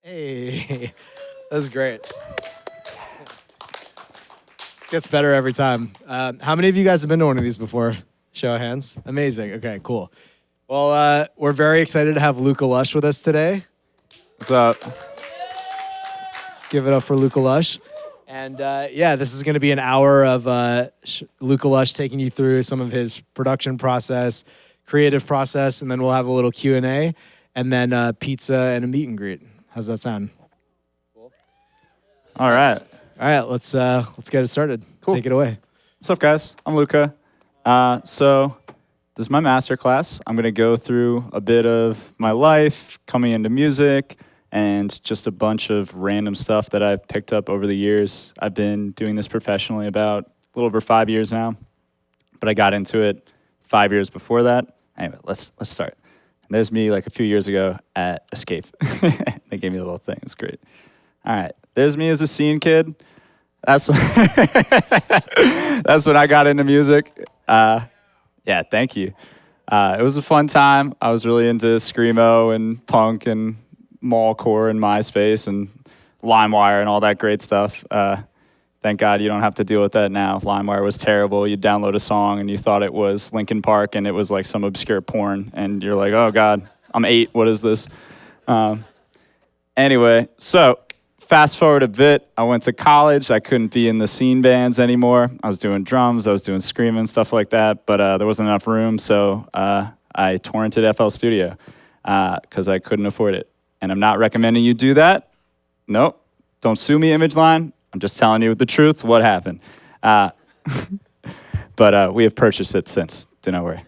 Hey, that was great. This gets better every time. How many of you guys have been to one of these before? Show of hands. Amazing. Okay, cool. Well, we're very excited to have Luca Lush with us today. What's up? Give it up for Luca Lush. And this is going to be an hour of Luca Lush taking you through some of his production process, creative process, and then we'll have a little Q&A, and then pizza and a meet and greet. How's that sound? Cool. All right. All right, let's get it started. Cool. Take it away. What's up, guys? I'm Luca. So this is my master class. I'm going to go through a bit of my life, coming into music, and just a bunch of random stuff that I've picked up over the years. I've been doing this professionally about a little over 5 years now, but I got into it 5 years before that. Anyway, let's start. And there's me like a few years ago at Escape. They gave me a little thing. It's great. All right. There's me as a scene kid. That's when, that's when I got into music. Yeah, thank you. It was a fun time. I was really into screamo and punk and mallcore and MySpace and LimeWire and all that great stuff. Thank God you don't have to deal with that now. LimeWire was terrible. You'd download a song and you thought it was Linkin Park and it was like some obscure porn. And you're like, oh God, I'm 8. What is this? Anyway, so fast forward a bit. I went to college. I couldn't be in the scene bands anymore. I was doing drums. I was doing screaming, stuff like that. But there wasn't enough room. So I torrented FL Studio because I couldn't afford it. And I'm not recommending you do that. Nope. Don't sue me, ImageLine. I'm just telling you the truth, what happened. But we have purchased it since. Do not worry.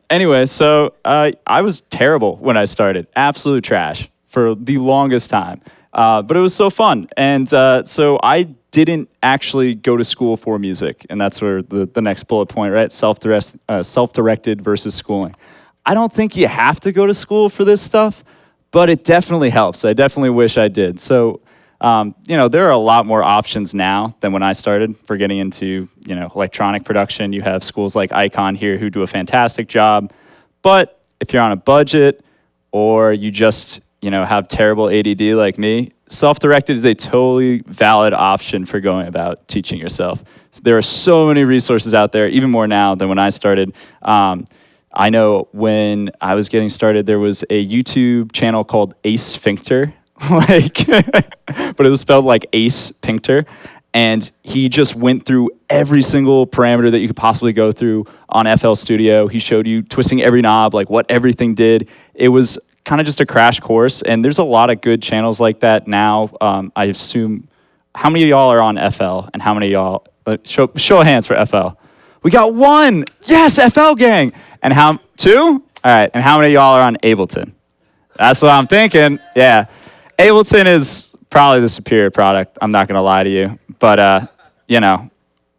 Anyway, so I was terrible when I started. Absolute trash for the longest time. But it was so fun. And so I didn't actually go to school for music. And that's where the next bullet point, right? Self-directed versus schooling. I don't think you have to go to school for this stuff, but it definitely helps. I definitely wish I did. So, there are a lot more options now than when I started for getting into, electronic production. You have schools like Icon here who do a fantastic job. But if you're on a budget or you just, have terrible ADD like me, self-directed is a totally valid option for going about teaching yourself. So there are so many resources out there, even more now than when I started. I know when I was getting started, there was a YouTube channel called Ace Sphincter, but it was spelled like Ace Pincter. And he just went through every single parameter that you could possibly go through on FL Studio. He showed you twisting every knob, like what everything did. It was kind of just a crash course. And there's a lot of good channels like that now. I assume, how many of y'all are on FL? And how many of y'all, show of hands for FL. We got 1. Yes, FL gang. And 2? All right. And how many of y'all are on Ableton? That's what I'm thinking. Yeah. Ableton is probably the superior product. I'm not going to lie to you. But,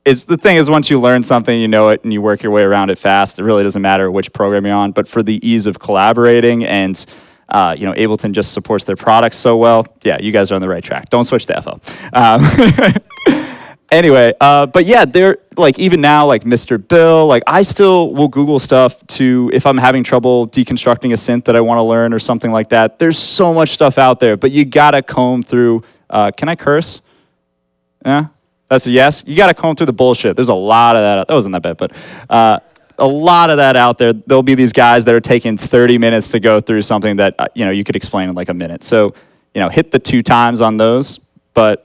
it's the thing is once you learn something, you know it, and you work your way around it fast. It really doesn't matter which program you're on. But for the ease of collaborating and, Ableton just supports their products so well, yeah, you guys are on the right track. Don't switch to FL. Anyway, but yeah, they're like even now, like Mr. Bill, like I still will Google stuff to if I'm having trouble deconstructing a synth that I want to learn or something like that. There's so much stuff out there, but you gotta comb through. Can I curse? Yeah, that's a yes. You gotta comb through the bullshit. There's a lot of that. That wasn't that bad, but a lot of that out there. There'll be these guys that are taking 30 minutes to go through something that you could explain in like a minute. So hit the 2 times on those, but.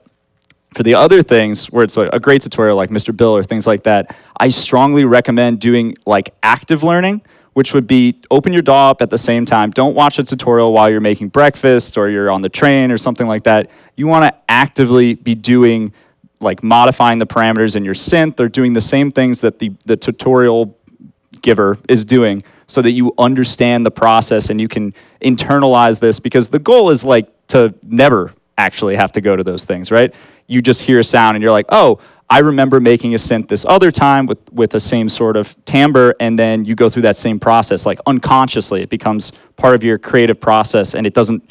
For the other things where it's a great tutorial like Mr. Bill or things like that, I strongly recommend doing like active learning, which would be open your DAW up at the same time. Don't watch a tutorial while you're making breakfast or you're on the train or something like that. You want to actively be doing like modifying the parameters in your synth or doing the same things that the tutorial giver is doing so that you understand the process and you can internalize this because the goal is like to never actually have to go to those things, right? You just hear a sound and you're like, oh, I remember making a synth this other time with the same sort of timbre, and then you go through that same process, like unconsciously. It becomes part of your creative process, and it doesn't,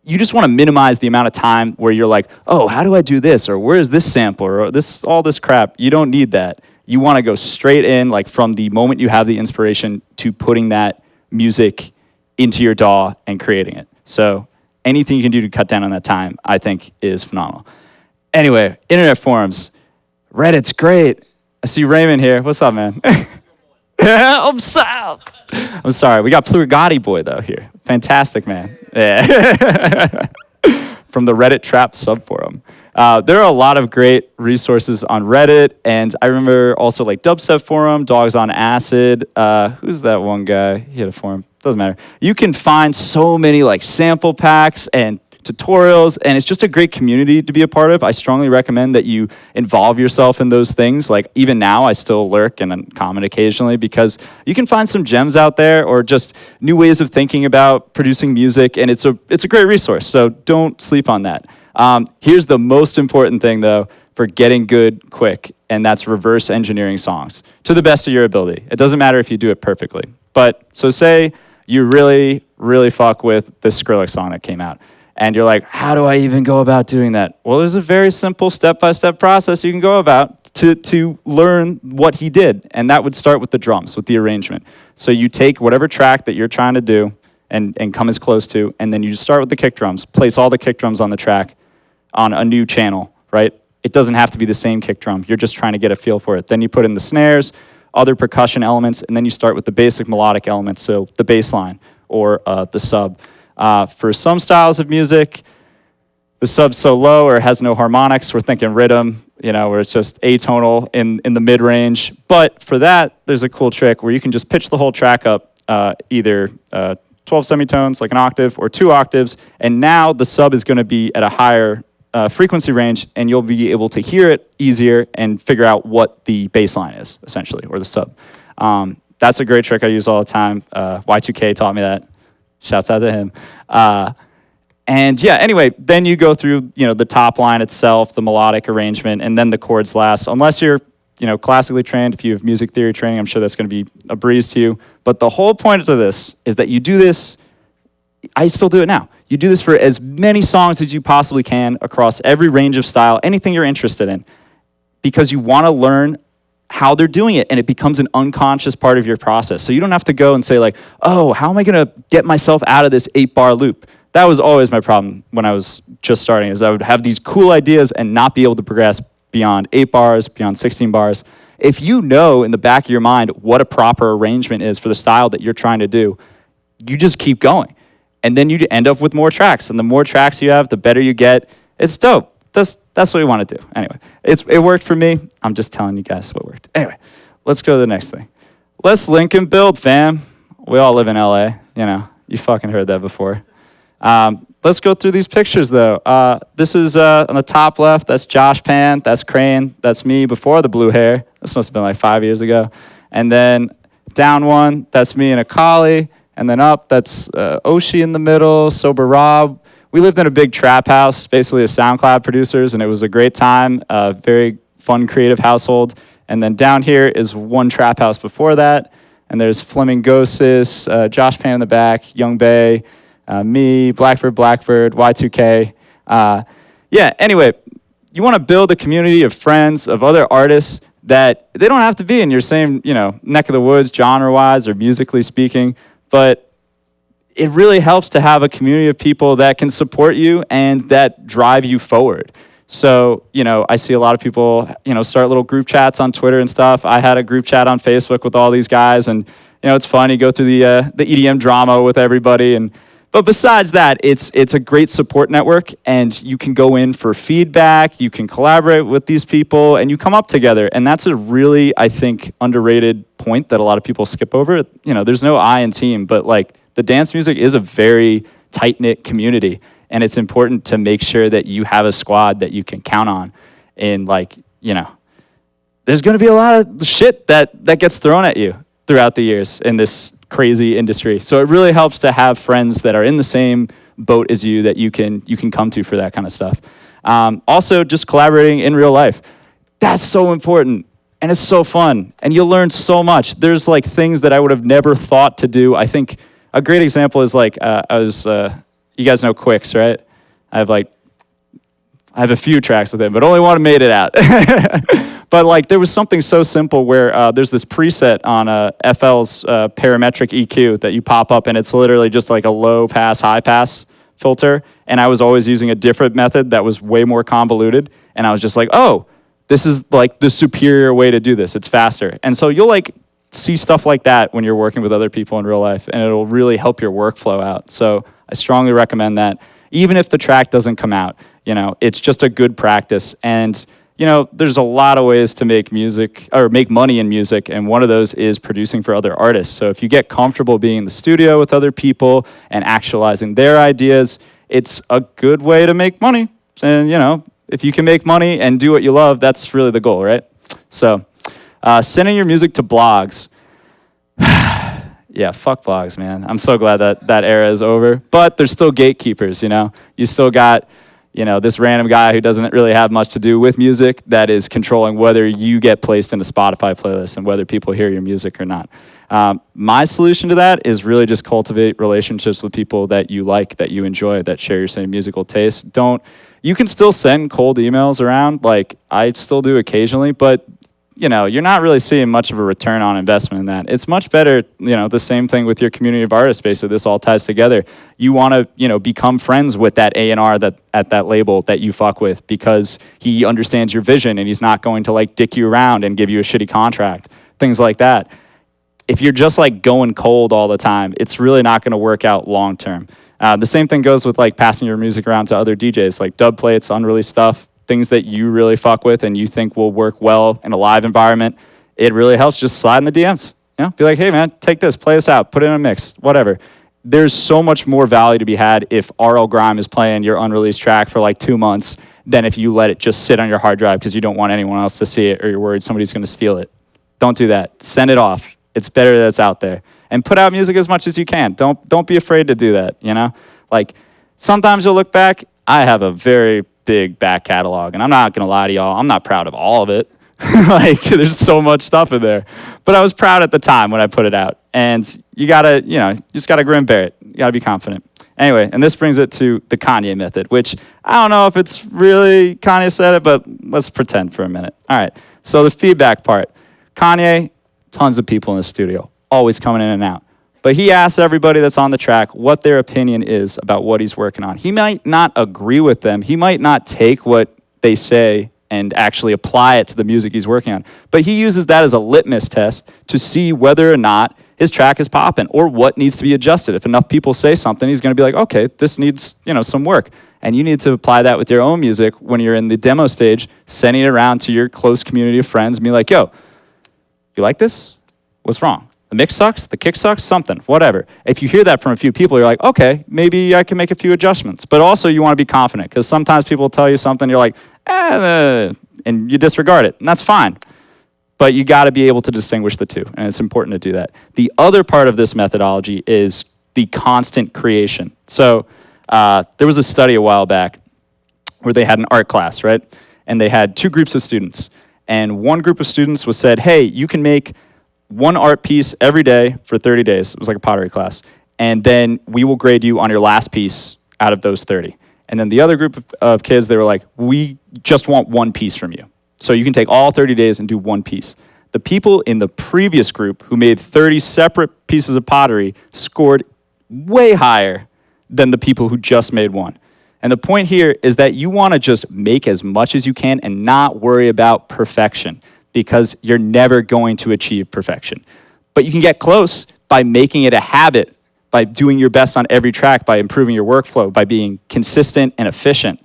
you just want to minimize the amount of time where you're like, oh, how do I do this? Or where is this sampler? Or all this crap. You don't need that. You want to go straight in, like from the moment you have the inspiration to putting that music into your DAW and creating it. So anything you can do to cut down on that time, I think is phenomenal. Anyway, internet forums. Reddit's great. I see Raymond here. What's up, man? I'm sorry. We got Plurigati boy, though, here. Fantastic, man. Yeah. From the Reddit Trap subforum. There are a lot of great resources on Reddit, and I remember also like Dubstep Forum, Dogs on Acid. Who's that one guy? He had a forum. Doesn't matter. You can find so many like sample packs and tutorials, and it's just a great community to be a part of. I strongly recommend that you involve yourself in those things. Like even now, I still lurk and comment occasionally because you can find some gems out there or just new ways of thinking about producing music, and it's a great resource. So don't sleep on that. Here's the most important thing though for getting good quick, and that's reverse engineering songs to the best of your ability. It doesn't matter if you do it perfectly. But so say you really, really fuck with this Skrillex song that came out. And you're like, how do I even go about doing that? Well, there's a very simple step-by-step process you can go about to learn what he did. And that would start with the drums, with the arrangement. So you take whatever track that you're trying to do and come as close to, and then you just start with the kick drums, place all the kick drums on the track on a new channel, right? It doesn't have to be the same kick drum. You're just trying to get a feel for it. Then you put in the snares, other percussion elements, and then you start with the basic melodic elements, so the bass line or the sub. For some styles of music, the sub's so low or it has no harmonics. We're thinking rhythm, where it's just atonal in the mid-range. But for that, there's a cool trick where you can just pitch the whole track up either 12 semitones, like an octave, or 2 octaves. And now the sub is going to be at a higher frequency range, and you'll be able to hear it easier and figure out what the bass line is, essentially, or the sub. That's a great trick I use all the time. Y2K taught me that. Shouts out to him. And yeah, anyway, then you go through, the top line itself, the melodic arrangement, and then the chords last. Unless you're, classically trained, if you have music theory training, I'm sure that's going to be a breeze to you. But the whole point of this is that you do this, I still do it now. You do this for as many songs as you possibly can across every range of style, anything you're interested in, because you want to learn how they're doing it, and it becomes an unconscious part of your process. So you don't have to go and say like, oh, how am I going to get myself out of this 8-bar loop? That was always my problem when I was just starting, is I would have these cool ideas and not be able to progress beyond 8 bars, beyond 16 bars. If you know in the back of your mind what a proper arrangement is for the style that you're trying to do, you just keep going. And then you end up with more tracks. And the more tracks you have, the better you get. It's dope. That's what we want to do. Anyway, it worked for me. I'm just telling you guys what worked. Anyway, let's go to the next thing. Let's link and build, fam. We all live in LA. You fucking heard that before. Let's go through these pictures, though. This is on the top left. That's Josh Pan. That's Crane. That's me before the blue hair. This must have been like 5 years ago. And then down one, that's me and Akali. And then up, that's Oshi in the middle, Sober Rob. We lived in a big trap house, basically a SoundCloud producers, and it was a great time, very fun, creative household. And then down here is one trap house before that, and there's Flamingosis, Josh Pan in the back, Young Bay, me, Blackbird, Y2K. Anyway, you want to build a community of friends, of other artists that they don't have to be in your same, neck of the woods, genre-wise or musically speaking, but it really helps to have a community of people that can support you and that drive you forward. So, I see a lot of people, start little group chats on Twitter and stuff. I had a group chat on Facebook with all these guys, and, it's fun. You go through the EDM drama with everybody. But besides that, it's a great support network, and you can go in for feedback, you can collaborate with these people, and you come up together. And that's a really, I think, underrated point that a lot of people skip over. There's no I in team, but the dance music is a very tight-knit community, and it's important to make sure that you have a squad that you can count on. And there's going to be a lot of shit that gets thrown at you throughout the years in this crazy industry. So it really helps to have friends that are in the same boat as you that you can come to for that kind of stuff. Also, just collaborating in real life. That's so important. And it's so fun. And you'll learn so much. There's things that I would have never thought to do. I think a great example is you guys know Quicks, right? I have a few tracks with him, but only one made it out. But there was something so simple where there's this preset on FL's parametric EQ that you pop up, and it's literally just a low pass, high pass filter, and I was always using a different method that was way more convoluted. And I was just like, oh, this is like the superior way to do this. It's faster. And so you'll like see stuff like that when you're working with other people in real life, and it'll really help your workflow out. So I strongly recommend that. Even if the track doesn't come out, you know, it's just a good practice. And you know, there's a lot of ways to make music or make money in music, and one of those is producing for other artists. So if you get comfortable being in the studio with other people and actualizing their ideas, it's a good way to make money. And you know, if you can make money and do what you love, that's really the goal, right? So sending your music to blogs. Yeah, fuck blogs, man. I'm so glad that that era is over. But there's still gatekeepers, you know? You still got, you know, this random guy who doesn't really have much to do with music that is controlling whether you get placed in a Spotify playlist and whether people hear your music or not. My solution to that is really just cultivate relationships with people that you like, that you enjoy, that share your same musical taste. You can still send cold emails around, like I still do occasionally, but you know, you're not really seeing much of a return on investment in that. It's much better, you know, the same thing with your community of artists, basically this all ties together. You want to, you know, become friends with that A&R that at that label that you fuck with because he understands your vision and he's not going to like dick you around and give you a shitty contract, things like that. If you're just like going cold all the time, it's really not going to work out long term. The same thing goes with like passing your music around to other DJs, like dub plates, unreleased stuff, things that you really fuck with and you think will work well in a live environment. It really helps just slide in the DMs. You know, be like, hey man, take this, play this out, put it in a mix, whatever. There's so much more value to be had if RL Grime is playing your unreleased track for like 2 months than if you let it just sit on your hard drive because you don't want anyone else to see it or you're worried somebody's going to steal it. Don't do that. Send it off. It's better that it's out there. And put out music as much as you can. Don't be afraid to do that, you know? Like, sometimes you'll look back. I have a very big back catalog, and I'm not gonna lie to y'all, I'm not proud of all of it. Like, there's so much stuff in there. But I was proud at the time when I put it out. And you gotta, you know, you just gotta grin bear it. You gotta be confident. Anyway, and this brings it to the Kanye method, which I don't know if it's really Kanye said it, but let's pretend for a minute. All right, so the feedback part. Kanye, tons of people in the studio, always coming in and out. But he asks everybody that's on the track what their opinion is about what he's working on. He might not agree with them. He might not take what they say and actually apply it to the music he's working on. But he uses that as a litmus test to see whether or not his track is popping or what needs to be adjusted. If enough people say something, he's going to be like, okay, this needs, you know, some work. And you need to apply that with your own music when you're in the demo stage, sending it around to your close community of friends and be like, yo, you like this? What's wrong? The mix sucks, the kick sucks, something, whatever. If you hear that from a few people, you're like, okay, maybe I can make a few adjustments. But also you want to be confident because sometimes people tell you something, you're like, and you disregard it, and that's fine. But you got to be able to distinguish the two, and it's important to do that. The other part of this methodology is the constant creation. So there was a study a while back where they had an art class, right? And they had two groups of students. And one group of students was said, hey, you can make one art piece every day for 30 days. It was like a pottery class. And then we will grade you on your last piece out of those 30. And then the other group of kids, they were like, we just want one piece from you. So you can take all 30 days and do one piece. The people in the previous group who made 30 separate pieces of pottery scored way higher than the people who just made one. And the point here is that you want to just make as much as you can and not worry about perfection, because you're never going to achieve perfection. But you can get close by making it a habit, by doing your best on every track, by improving your workflow, by being consistent and efficient.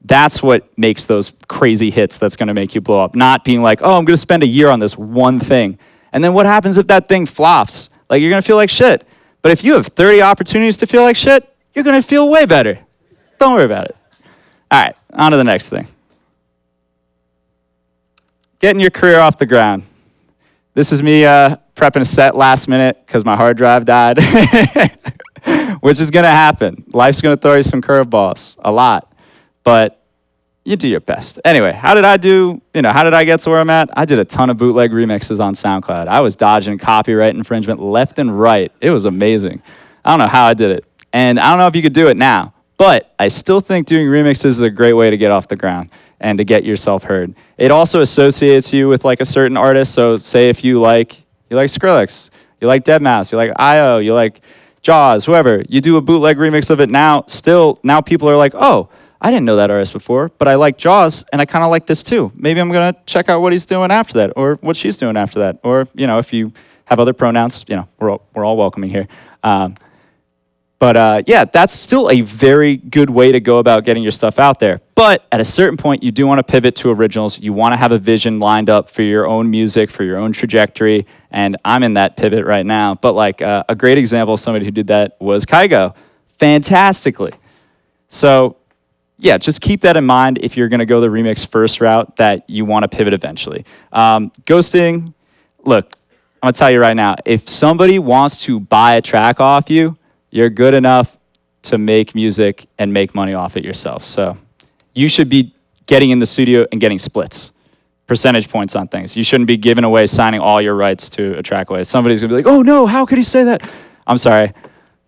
That's what makes those crazy hits that's gonna make you blow up. Not being like, oh, I'm gonna spend a year on this one thing. And then what happens if that thing flops? Like, you're gonna feel like shit. But if you have 30 opportunities to feel like shit, you're gonna feel way better. Don't worry about it. All right, on to the next thing. Getting your career off the ground. This is me prepping a set last minute because my hard drive died, which is gonna happen. Life's gonna throw you some curveballs, a lot, but you do your best. Anyway, how did I do? How did I get to where I'm at? I did a ton of bootleg remixes on SoundCloud. I was dodging copyright infringement left and right. It was amazing. I don't know how I did it, and I don't know if you could do it now, but I still think doing remixes is a great way to get off the ground and to get yourself heard. It also associates you with like a certain artist. So say if you like Skrillex, you like deadmau5, you like IO, you like, Jaws, whoever. You do a bootleg remix of it now. Now people are like, oh, I didn't know that artist before, but I like Jaws, and I kind of like this too. Maybe I'm gonna check out what he's doing after that, or what she's doing after that, or if you have other pronouns, we're all welcoming here. But that's still a very good way to go about getting your stuff out there. But at a certain point, you do want to pivot to originals. You want to have a vision lined up for your own music, for your own trajectory. And I'm in that pivot right now. But like a great example of somebody who did that was Kygo, fantastically. So yeah, just keep that in mind if you're going to go the remix first route, that you want to pivot eventually. Ghosting, look, I'm going to tell you right now, if somebody wants to buy a track off you, you're good enough to make music and make money off it yourself. So you should be getting in the studio and getting splits, percentage points on things. You shouldn't be giving away, signing all your rights to a track away. Somebody's going to be like, oh no, how could he say that? I'm sorry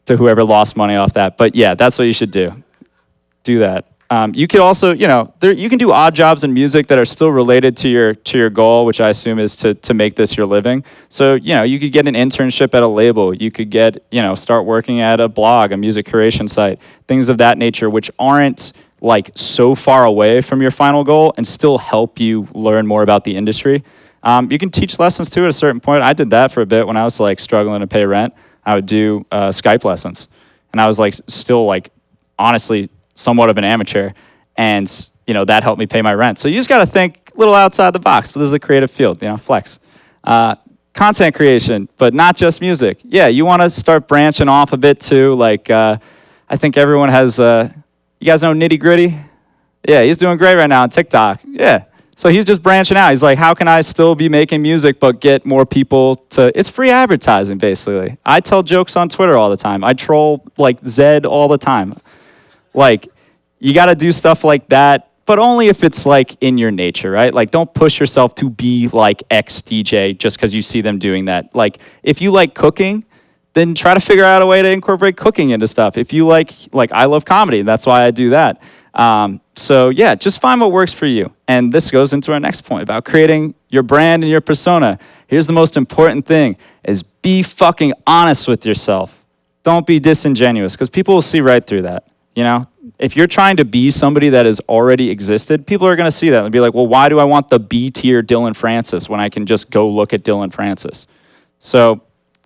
to whoever lost money off that. But yeah, that's what you should do. Do that. You could also, you can do odd jobs in music that are still related to your goal, which I assume is to make this your living. So, you could get an internship at a label. You could get, start working at a blog, a music curation site, things of that nature, which aren't like so far away from your final goal and still help you learn more about the industry. You can teach lessons too at a certain point. I did that for a bit when I was like struggling to pay rent. I would do Skype lessons, and I was like still like honestly somewhat of an amateur, and that helped me pay my rent. So you just got to think a little outside the box. But this is a creative field, flex. Content creation, but not just music. Yeah, you want to start branching off a bit too. Like I think everyone has. You guys know Nitty Gritty? Yeah, he's doing great right now on TikTok. Yeah. So he's just branching out. He's like, how can I still be making music but get more people to... It's free advertising, basically. I tell jokes on Twitter all the time. I troll, like, Zed all the time. Like, you got to do stuff like that, but only if it's, like, in your nature, right? Like, don't push yourself to be like X DJ just because you see them doing that. Like, if you like cooking, then try to figure out a way to incorporate cooking into stuff. If you like I love comedy, that's why I do that. So yeah, just find what works for you. And this goes into our next point about creating your brand and your persona. Here's the most important thing is be fucking honest with yourself. Don't be disingenuous, because people will see right through that. If you're trying to be somebody that has already existed, people are going to see that and be like, well, why do I want the B tier Dylan Francis when I can just go look at Dylan Francis? So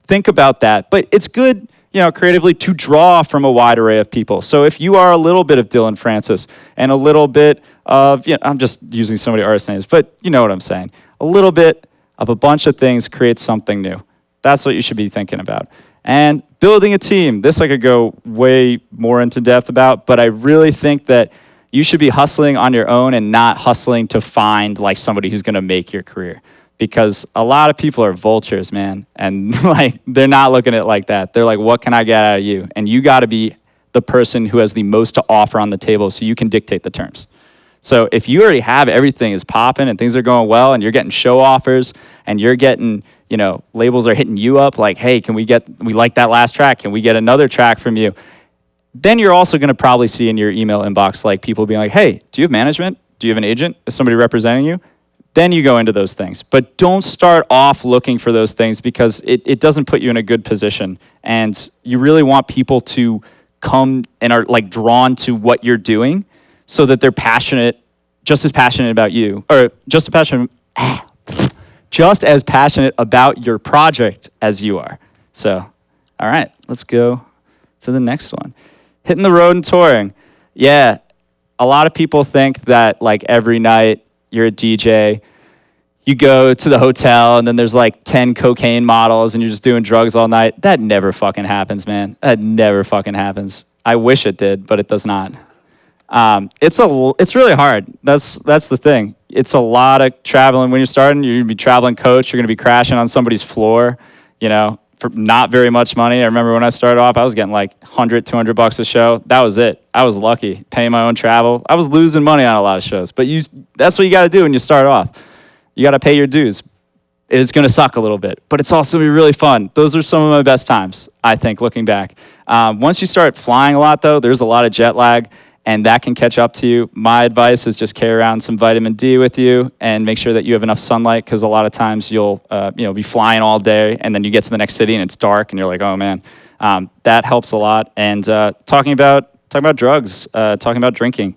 think about that. But it's good, creatively to draw from a wide array of people. So if you are a little bit of Dylan Francis and a little bit of, I'm just using so many artist names, but you know what I'm saying. A little bit of a bunch of things creates something new. That's what you should be thinking about. And building a team. This I could go way more into depth about, but I really think that you should be hustling on your own and not hustling to find like somebody who's going to make your career. Because a lot of people are vultures, man. And like, they're not looking at it like that. They're like, what can I get out of you? And you got to be the person who has the most to offer on the table so you can dictate the terms. So if you already have everything is popping and things are going well and you're getting show offers and you're getting, labels are hitting you up like, hey, we like that last track. Can we get another track from you? Then you're also going to probably see in your email inbox, like people being like, hey, do you have management? Do you have an agent? Is somebody representing you? Then you go into those things. But don't start off looking for those things, because it doesn't put you in a good position. And you really want people to come and are like drawn to what you're doing so that they're just as passionate about you, or just as passionate about your project as you are. So, all right, let's go to the next one. Hitting the road and touring. Yeah, a lot of people think that like every night you're a DJ, you go to the hotel and then there's like 10 cocaine models and you're just doing drugs all night. That never fucking happens, man. That never fucking happens. I wish it did, but it does not. It's really hard. That's the thing. It's a lot of traveling. When you're starting, you're gonna be traveling coach. You're gonna be crashing on somebody's floor, for not very much money. I remember when I started off, I was getting like $100, $200 a show. That was it. I was lucky, paying my own travel. I was losing money on a lot of shows, but that's what you got to do when you start off. You got to pay your dues. It's going to suck a little bit, but it's also going to be really fun. Those are some of my best times, I think, looking back. Once you start flying a lot, though, there's a lot of jet lag, and that can catch up to you. My advice is just carry around some vitamin D with you and make sure that you have enough sunlight, because a lot of times you'll be flying all day and then you get to the next city and it's dark and you're like, oh man. That helps a lot. And talking about drugs, talking about drinking.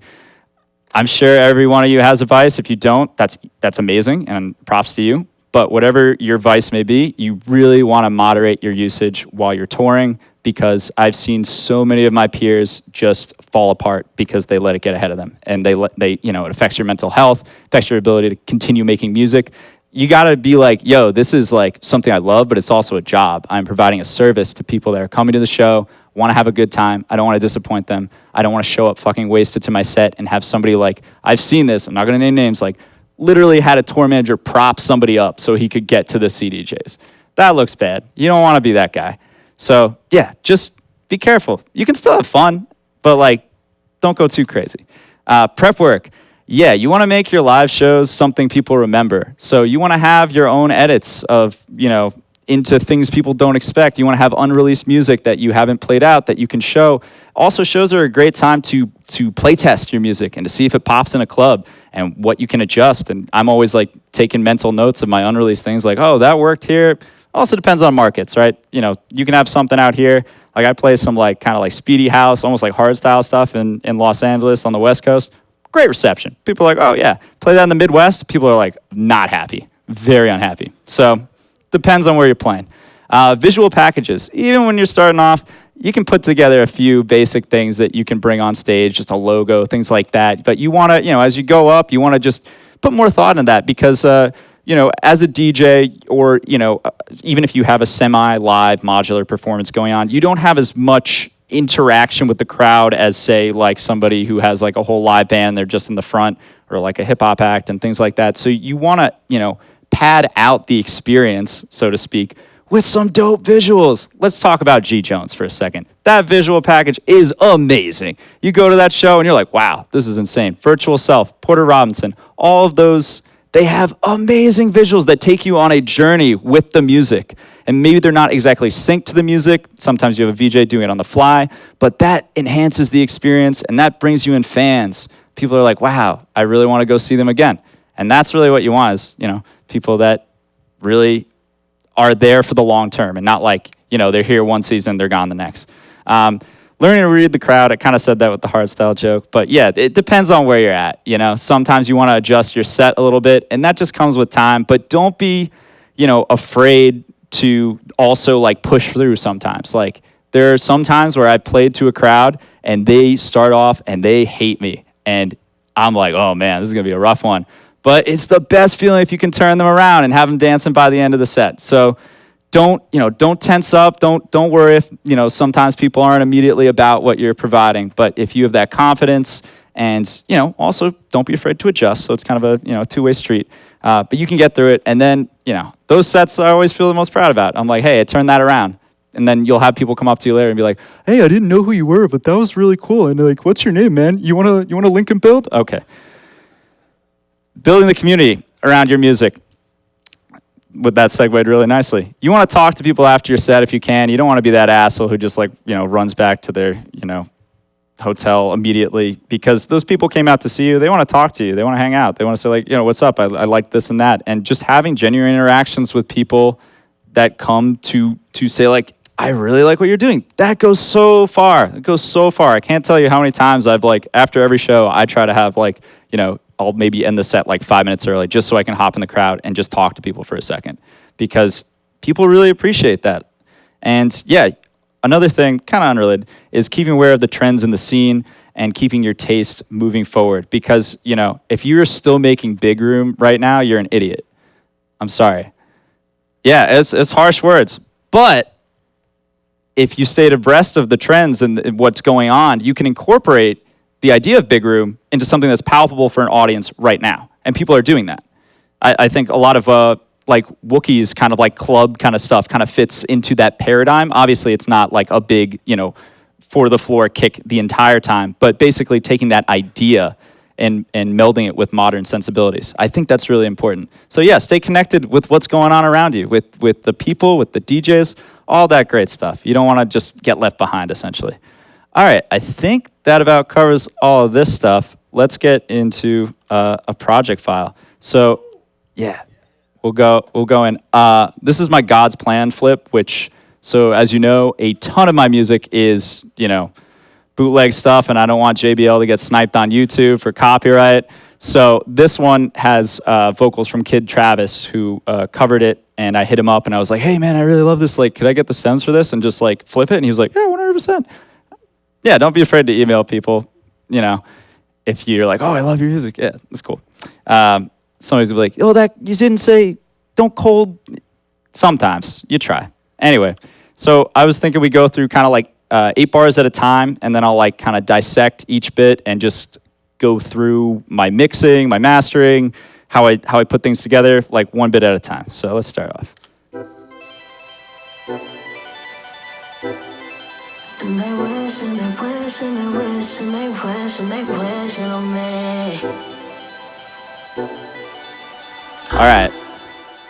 I'm sure every one of you has a vice. If you don't, that's amazing, and props to you. But whatever your vice may be, you really want to moderate your usage while you're touring, because I've seen so many of my peers just fall apart because they let it get ahead of them, and it affects your mental health, affects your ability to continue making music. You got to be like, yo, this is like something I love, but it's also a job. I'm providing a service to people that are coming to the show, want to have a good time. I don't want to disappoint them. I don't want to show up fucking wasted to my set and have somebody like, I've seen this, I'm not going to name names, like literally had a tour manager prop somebody up so he could get to the CDJs. That looks bad. You don't want to be that guy. So yeah, just be careful. You can still have fun, but like, don't go too crazy. Prep work. Yeah, you want to make your live shows something people remember. So you want to have your own edits of, into things people don't expect. You want to have unreleased music that you haven't played out that you can show. Also, shows are a great time to play test your music and to see if it pops in a club and what you can adjust. And I'm always like taking mental notes of my unreleased things like, oh, that worked here. Also depends on markets, right? You can have something out here. Like I play some like kind of like speedy house, almost like hardstyle stuff in Los Angeles on the West Coast. Great reception. People are like, oh yeah. Play that in the Midwest. People are like not happy, very unhappy. So depends on where you're playing. Visual packages. Even when you're starting off, you can put together a few basic things that you can bring on stage, just a logo, things like that. But you want to, as you go up, you want to just put more thought into that because, as a DJ or, even if you have a semi-live modular performance going on, you don't have as much interaction with the crowd as, say, like somebody who has like a whole live band, they're just in the front, or like a hip-hop act and things like that. So you want to, pad out the experience, so to speak, with some dope visuals. Let's talk about G. Jones for a second. That visual package is amazing. You go to that show and you're like, wow, this is insane. Virtual Self, Porter Robinson, all of those, they have amazing visuals that take you on a journey with the music. And maybe they're not exactly synced to the music. Sometimes you have a VJ doing it on the fly, but that enhances the experience and that brings you in fans. People are like, wow, I really want to go see them again. And that's really what you want is, people that really are there for the long term and not like, they're here one season, they're gone the next. Learning to read the crowd, I kind of said that with the hardstyle joke, but yeah, it depends on where you're at. Sometimes you want to adjust your set a little bit and that just comes with time, but don't be, afraid to also like push through sometimes. Like there are some times where I played to a crowd and they start off and they hate me. And I'm like, oh man, this is gonna be a rough one. But it's the best feeling if you can turn them around and have them dancing by the end of the set. So don't tense up. Don't worry if, sometimes people aren't immediately about what you're providing. But if you have that confidence and, also don't be afraid to adjust. So it's kind of a, two-way street. But you can get through it. And then, those sets I always feel the most proud about. I'm like, hey, I turned that around. And then you'll have people come up to you later and be like, hey, I didn't know who you were, but that was really cool. And they're like, what's your name, man? You wanna link and build? Okay. Building the community around your music. With that segued really nicely. You want to talk to people after your set if you can. You don't want to be that asshole who just runs back to their, hotel immediately because those people came out to see you. They want to talk to you. They want to hang out. They want to say like, what's up? I like this and that. And just having genuine interactions with people that come to say like, I really like what you're doing. That goes so far. It goes so far. I can't tell you how many times I've after every show, I try to have I'll maybe end the set 5 minutes early just so I can hop in the crowd and just talk to people for a second because people really appreciate that. And yeah, another thing, kind of unrelated, is keeping aware of the trends in the scene and keeping your taste moving forward because, if you're still making big room right now, you're an idiot. I'm sorry. Yeah, it's harsh words, but if you stayed abreast of the trends and what's going on, you can incorporate the idea of big room into something that's palpable for an audience right now. And people are doing that. I think a lot of Wookiees kind of club kind of stuff kind of fits into that paradigm. Obviously, it's not like a big, for the floor kick the entire time, but basically taking that idea and melding it with modern sensibilities. I think that's really important. So yeah, stay connected with what's going on around you, with the people, with the DJs, all that great stuff. You don't want to just get left behind, essentially. All right, I think that about covers all of this stuff. Let's get into a project file. So, yeah, we'll go in. This is my God's Plan flip, which So as you know, a ton of my music is, bootleg stuff, and I don't want JBL to get sniped on YouTube for copyright. So this one has vocals from Kid Travis, who covered it, and I hit him up, and I was like, hey, man, I really love this. Like, could I get the stems for this? And just, like, flip it? And he was like, yeah, 100%. Yeah, don't be afraid to email people, if you're like, oh, I love your music. Yeah, that's cool. Somebody's gonna be like, oh, that you didn't say don't cold. Sometimes you try. Anyway, so I was thinking we go through kind of like 8 bars at a time, and then I'll like kind of dissect each bit and just go through my mixing, my mastering, how I put things together, like one bit at a time. So let's start off. And they wish and they wish and they wish and they wish and they wish on me. All right.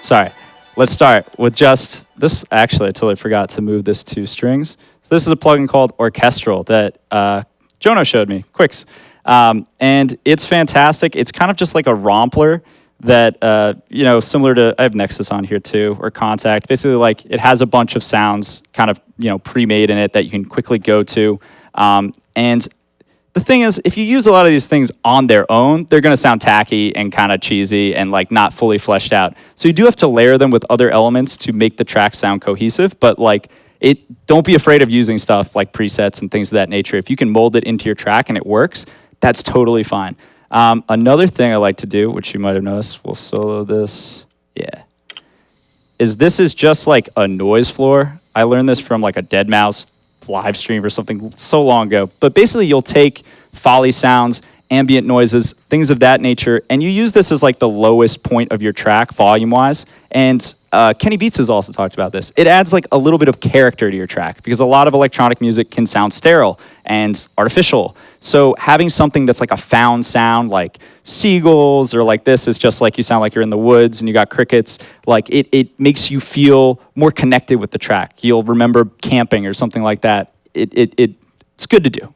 Sorry. Let's start with just this. Actually, I totally forgot to move this to strings. So this is a plugin called Orchestral that Jono showed me, Quicks. And it's fantastic. It's kind of just like a rompler that, similar to, I have Nexus on here too, or Contact. Basically, like, it has a bunch of sounds kind of, pre-made in it that you can quickly go to. And the thing is, if you use a lot of these things on their own, they're going to sound tacky and kind of cheesy and like not fully fleshed out. So you do have to layer them with other elements to make the track sound cohesive. But like, don't be afraid of using stuff like presets and things of that nature. If you can mold it into your track and it works, that's totally fine. Another thing I like to do, which you might have noticed, we'll solo this, this is just like a noise floor. I learned this from like a deadmau5 live stream or something so long ago. But basically, you'll take Foley sounds, ambient noises, things of that nature, and you use this as like the lowest point of your track volume-wise. And Kenny Beats has also talked about this. It adds like a little bit of character to your track because a lot of electronic music can sound sterile and artificial. So having something that's like a found sound, like seagulls or like this, is just like you sound like you're in the woods and you got crickets. Like it makes you feel more connected with the track. You'll remember camping or something like that. It's good to do.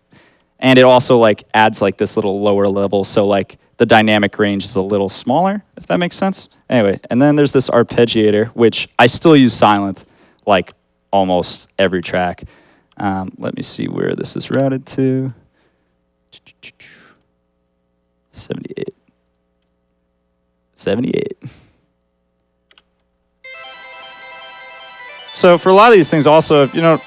And it also like adds like this little lower level. So like the dynamic range is a little smaller, if that makes sense. Anyway, and then there's this arpeggiator, which I still use silent like almost every track. Let me see where this is routed to. 78. So for a lot of these things also, I'm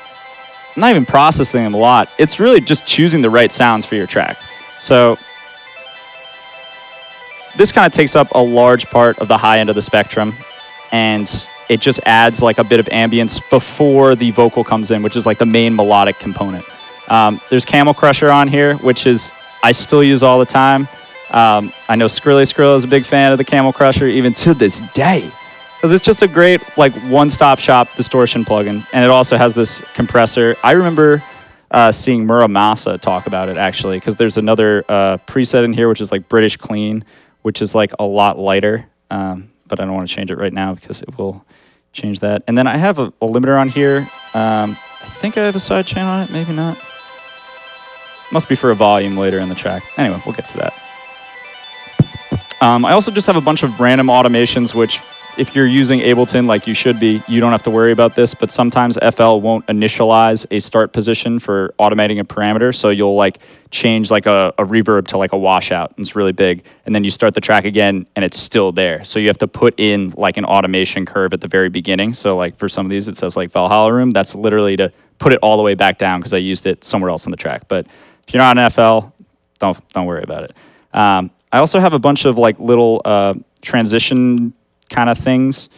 not even processing them a lot. It's really just choosing the right sounds for your track. So this kind of takes up a large part of the high end of the spectrum, and it just adds like a bit of ambience before the vocal comes in, which is like the main melodic component. There's Camel Crusher on here, which I still use all the time. I know Skrilly Skrill is a big fan of the Camel Crusher, even to this day, because it's just a great like one-stop shop distortion plugin, and it also has this compressor. I remember seeing Muramasa talk about it actually, because there's another preset in here which is like British Clean, which is like a lot lighter, but I don't want to change it right now because it will change that. And then I have a limiter on here. I think I have a side channel on it, maybe not. Must be for a volume later in the track. Anyway, we'll get to that. I also just have a bunch of random automations, which if you're using Ableton like you should be, you don't have to worry about this, but sometimes FL won't initialize a start position for automating a parameter, so you'll like change like a reverb to like a washout, and it's really big, and then you start the track again and it's still there. So you have to put in like an automation curve at the very beginning. So like for some of these it says like Valhalla Room, that's literally to put it all the way back down because I used it somewhere else in the track. But if you're not an FL, don't worry about it. I also have a bunch of like little transition kind of things.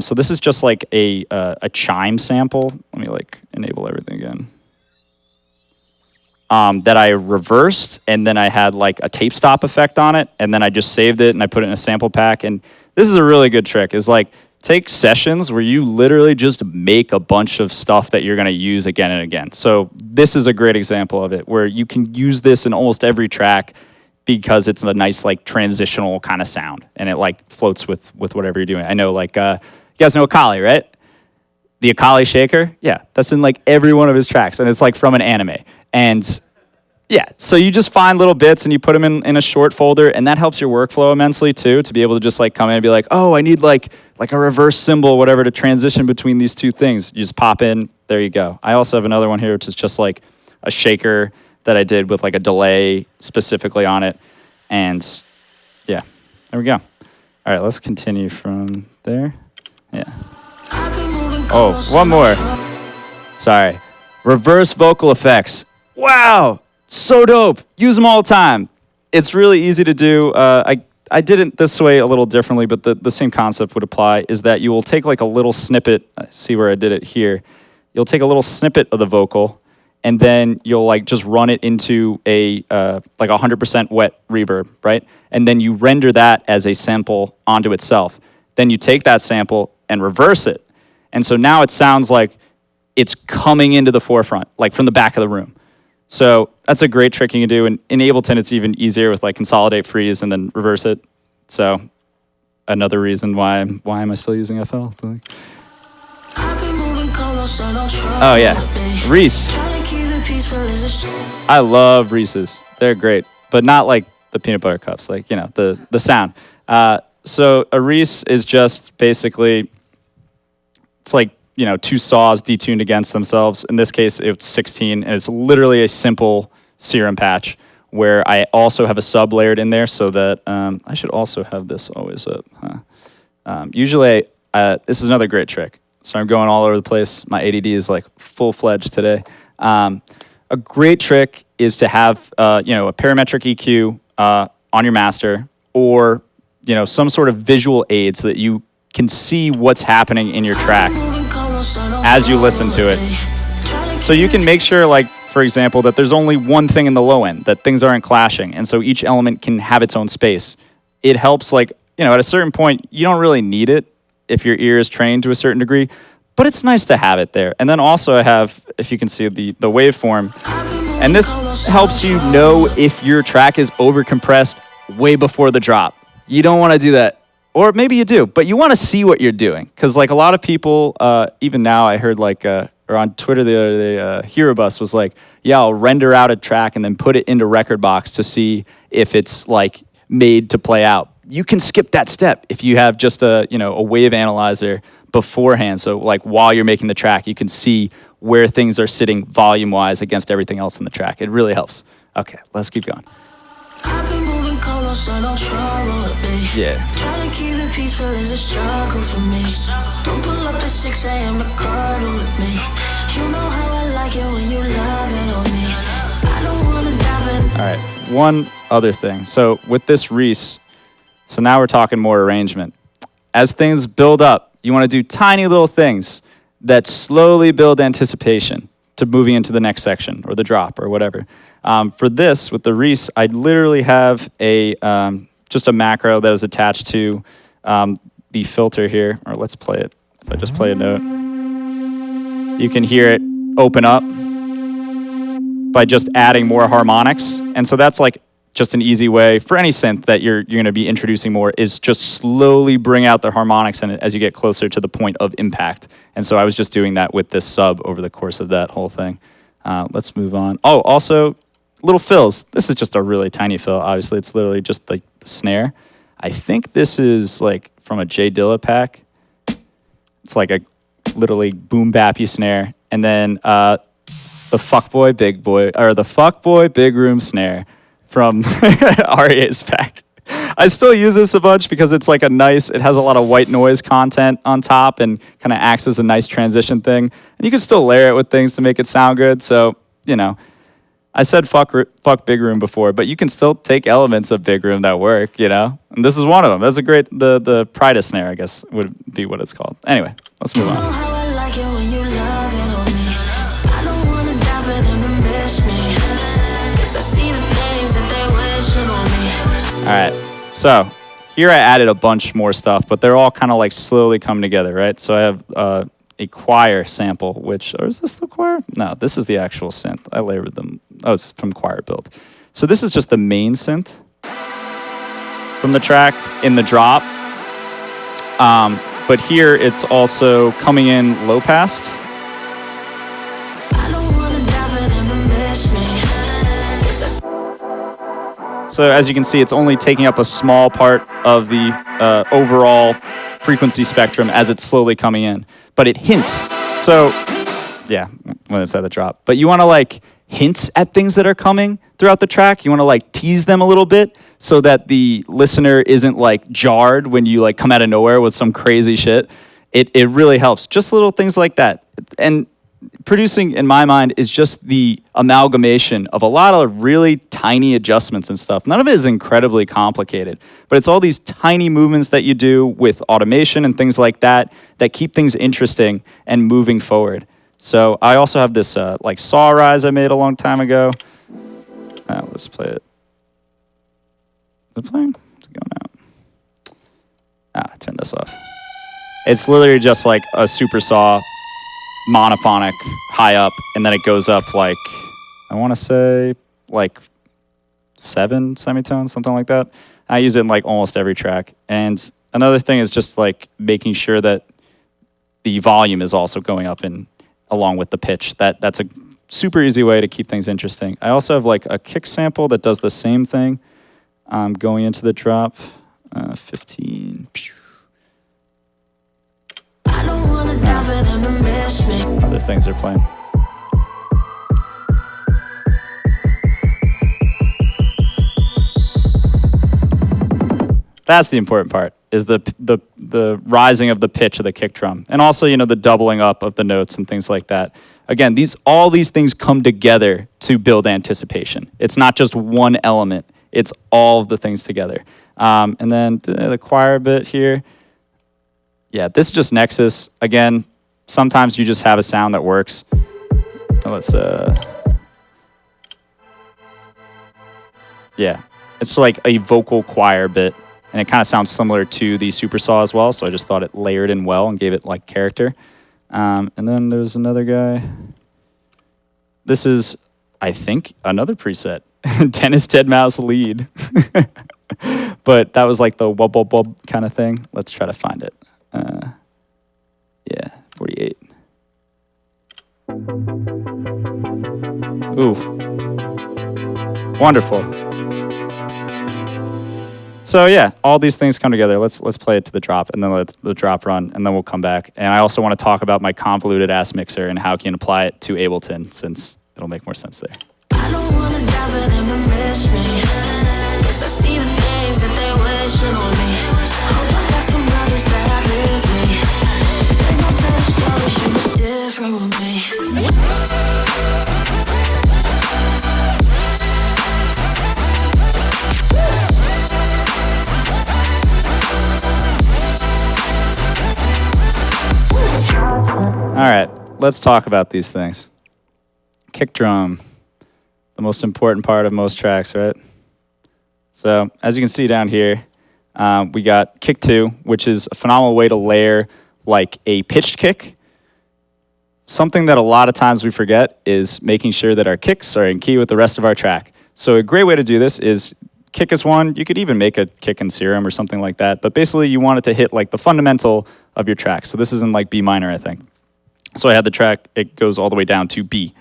So this is just like a chime sample. Let me like enable everything again. That I reversed, and then I had like a tape stop effect on it, and then I just saved it and I put it in a sample pack. And this is a really good trick, is like take sessions where you literally just make a bunch of stuff that you're gonna use again and again. So this is a great example of it, where you can use this in almost every track because it's a nice like transitional kind of sound, and it like floats with whatever you're doing. I know like, you guys know Akali, right? The Akali shaker? Yeah, that's in like every one of his tracks, and it's like from an anime. And Yeah, so you just find little bits and you put them in a short folder, and that helps your workflow immensely too, to be able to just like come in and be like, oh, I need like a reverse cymbal, whatever, to transition between these two things. You just pop in, there you go. I also have another one here, which is just like a shaker that I did with like a delay specifically on it. And yeah, there we go. All right, let's continue from there. Yeah. Oh, one more. Sorry. Reverse vocal effects. Wow. So dope. Use them all the time. It's really easy to do. I did it this way a little differently, but the same concept would apply, is that you will take like a little snippet. See where I did it here. You'll take a little snippet of the vocal, and then you'll like just run it into a like 100% wet reverb, right? And then you render that as a sample onto itself. Then you take that sample and reverse it. And so now it sounds like it's coming into the forefront, like from the back of the room. So that's a great trick you can do. And in Ableton, it's even easier with like consolidate, freeze, and then reverse it. So another reason why am I still using FL? Oh yeah, Reese. I love Reese's. They're great, but not like the peanut butter cups, like, you know, the sound. So a Reese is just basically, it's like, you know, two saws detuned against themselves. In this case, it's 16, and it's literally a simple serum patch where I also have a sub layered in there, so that I should also have this always up. Usually, this is another great trick. So I'm going all over the place. My ADD is like full-fledged today. A great trick is to have you know, a parametric EQ on your master, or you know, some sort of visual aid so that you can see what's happening in your track as you listen to it. So you can make sure, like, for example, that there's only one thing in the low end, that things aren't clashing, and so each element can have its own space. It helps, like, you know, at a certain point, you don't really need it if your ear is trained to a certain degree, but it's nice to have it there. And then also I have, if you can see the waveform, and this helps you know if your track is overcompressed way before the drop. You don't want to do that. Or maybe you do, but you want to see what you're doing. Because like a lot of people, even now I heard like, or on Twitter the other day, Hero Bus was like, yeah, I'll render out a track and then put it into Rekordbox to see if it's like made to play out. You can skip that step if you have just a, you know, a wave analyzer beforehand. So like while you're making the track, you can see where things are sitting volume-wise against everything else in the track. It really helps. Okay, let's keep going. Yeah. Trying to keep it peaceful is a struggle for me. Don't pull up at 6 a.m. to cuddle with me. You know how I like it when you love it on me. I don't wanna dive in. All right, one other thing. So with this Reese, so now we're talking more arrangement. As things build up, you want to do tiny little things that slowly build anticipation to moving into the next section or the drop or whatever. For this, with the Reese, I literally have a just a macro that is attached to the filter here. Or let's play it. If I just play a note, you can hear it open up by just adding more harmonics. And so that's like just an easy way for any synth that you're going to be introducing more, is just slowly bring out the harmonics in it as you get closer to the point of impact. And so I was just doing that with this sub over the course of that whole thing. Let's move on. Oh, also, little fills. This is just a really tiny fill. Obviously, it's literally just like the snare. I think this is like from a J Dilla pack. It's like a literally boom bappy snare. And then the fuckboy big room snare from REA's pack. I still use this a bunch because it's like it has a lot of white noise content on top and kind of acts as a nice transition thing. And you can still layer it with things to make it sound good. So, you know, I said fuck big room before, but you can still take elements of big room that work, you know? And this is one of them. That's a great, the Prida snare, I guess, would be what it's called. Anyway, let's move on. All right, so here I added a bunch more stuff, but they're all kind of like slowly coming together, right? So I have a choir sample, which, or is this the choir? No, this is the actual synth. I layered them. Oh, it's from Choir Build. So this is just the main synth from the track in the drop. But here it's also coming in low passed. So as you can see, it's only taking up a small part of the overall frequency spectrum as it's slowly coming in, but it hints. So yeah, when it's at the drop. But you want to like hints at things that are coming throughout the track. You want to like tease them a little bit so that the listener isn't like jarred when you like come out of nowhere with some crazy shit. It really helps. Just little things like that. And producing, in my mind, is just the amalgamation of a lot of really tiny adjustments and stuff. None of it is incredibly complicated, but it's all these tiny movements that you do with automation and things like that that keep things interesting and moving forward. So I also have this like saw rise I made a long time ago. Let's play it. Is it playing? Is it going out? Turn this off. It's literally just like a super saw, monophonic, high up, and then it goes up like, I want to say like 7 semitones, something like that. I use it in like almost every track. And another thing is just like making sure that the volume is also going up in along with the pitch. That's a super easy way to keep things interesting. I also have like a kick sample that does the same thing going into the drop. 15. I don't wanna die for them to miss me. Other things are playing. That's the important part, is the rising of the pitch of the kick drum. And also, you know, the doubling up of the notes and things like that. Again, all these things come together to build anticipation. It's not just one element. It's all of the things together. And then the choir bit here. Yeah, this is just Nexus. Again, sometimes you just have a sound that works. Let's, yeah, it's like a vocal choir bit. And it kind of sounds similar to the Super Saw as well, so I just thought it layered in well and gave it like character. And then there's another guy. This is, I think, another preset. Dennis Deadmau5 lead. But that was like the wub wub wub kind of thing. Let's try to find it. Yeah, 48. Ooh. Wonderful. So yeah, all these things come together. Let's play it to the drop, and then let the drop run, and then we'll come back. And I also want to talk about my convoluted ass mixer and how you can apply it to Ableton, since it'll make more sense there. I don't wanna die for them to miss me. 'Cause I see the things that they're wishing on me. Hope I got some brothers that outlive me. They gon' tell the story, she was different with me. All right, let's talk about these things. Kick drum, the most important part of most tracks, right? So as you can see down here, we got kick 2, which is a phenomenal way to layer like a pitched kick. Something that a lot of times we forget is making sure that our kicks are in key with the rest of our track. So a great way to do this is kick is 1. You could even make a kick in Serum or something like that. But basically you want it to hit like the fundamental of your track. So this is in like B minor, I think. So I had the track, it goes all the way down to B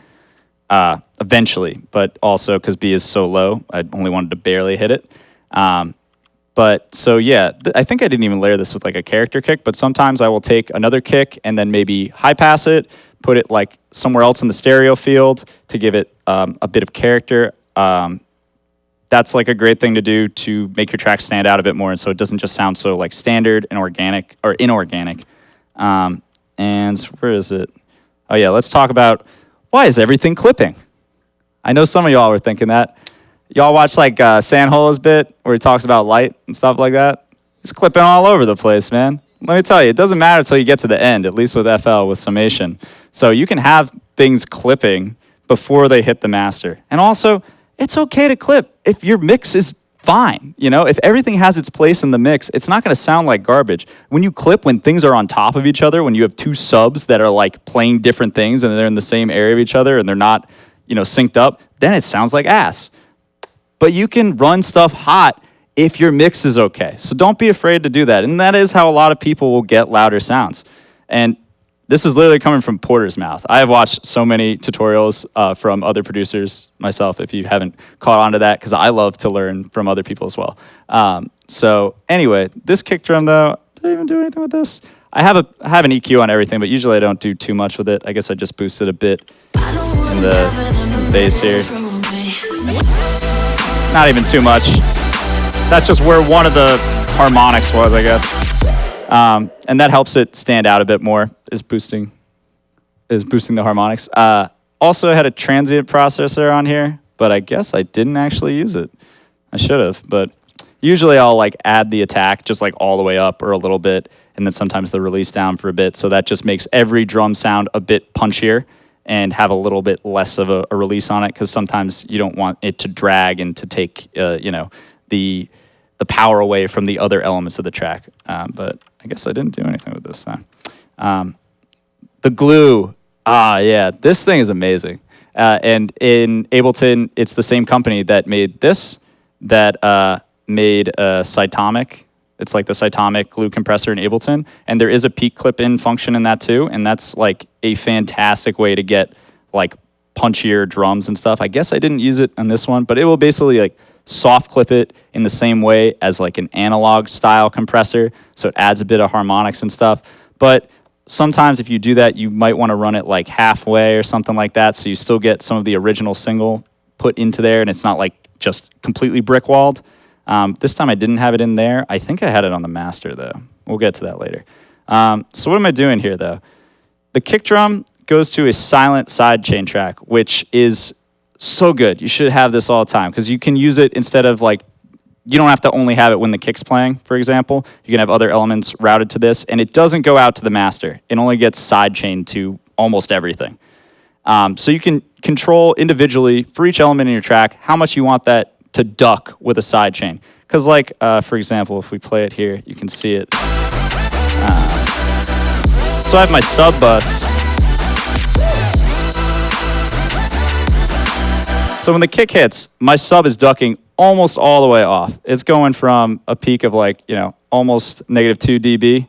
eventually, but also because B is so low, I only wanted to barely hit it. But so yeah, I think I didn't even layer this with like a character kick, but sometimes I will take another kick and then maybe high pass it, put it like somewhere else in the stereo field to give it a bit of character. That's like a great thing to do to make your track stand out a bit more, and so it doesn't just sound so like standard and organic or inorganic. And where is it? Oh yeah, let's talk about why is everything clipping? I know some of y'all were thinking that. Y'all watch like Sanhola's bit where he talks about light and stuff like that? He's clipping all over the place, man. Let me tell you, it doesn't matter until you get to the end, at least with FL, with summation. So you can have things clipping before they hit the master. And also, it's okay to clip if your mix is fine. You know, if everything has its place in the mix, it's not going to sound like garbage. When you clip, when things are on top of each other, when you have two subs that are like playing different things and they're in the same area of each other and they're not, you know, synced up, then it sounds like ass. But you can run stuff hot if your mix is okay. So don't be afraid to do that. And that is how a lot of people will get louder sounds. And this is literally coming from Porter's mouth. I have watched so many tutorials from other producers myself, if you haven't caught on to that, because I love to learn from other people as well. So anyway, this kick drum though, did I even do anything with this? I have an EQ on everything, but usually I don't do too much with it. I guess I just boosted a bit in the bass here. Not even too much. That's just where one of the harmonics was, I guess. And that helps it stand out a bit more, is boosting the harmonics. Also, I had a transient processor on here, but I guess I didn't actually use it. I should have, but usually I'll like add the attack just like all the way up or a little bit, and then sometimes the release down for a bit. So that just makes every drum sound a bit punchier and have a little bit less of a release on it, because sometimes you don't want it to drag and to take the power away from the other elements of the track. But I guess I didn't do anything with this time. The glue, yeah, this thing is amazing. And in Ableton, it's the same company that made this, that made Cytomic. It's like the Cytomic glue compressor in Ableton. And there is a peak clip-in function in that too. And that's like a fantastic way to get like punchier drums and stuff. I guess I didn't use it on this one, but it will basically like soft clip it in the same way as like an analog style compressor. So it adds a bit of harmonics and stuff. But sometimes if you do that, you might want to run it like halfway or something like that. So you still get some of the original single put into there and it's not like just completely brick walled. This time I didn't have it in there. I think I had it on the master though. We'll get to that later. So what am I doing here though? The kick drum goes to a silent sidechain track, which is so good. You should have this all the time because you can use it instead of like, you don't have to only have it when the kick's playing, for example. You can have other elements routed to this, and it doesn't go out to the master. It only gets sidechained to almost everything. So you can control individually for each element in your track how much you want that to duck with a sidechain. Because like, for example, if we play it here, you can see it. So I have my sub bus. So when the kick hits, my sub is ducking almost all the way off. It's going from a peak of like, almost -2 dB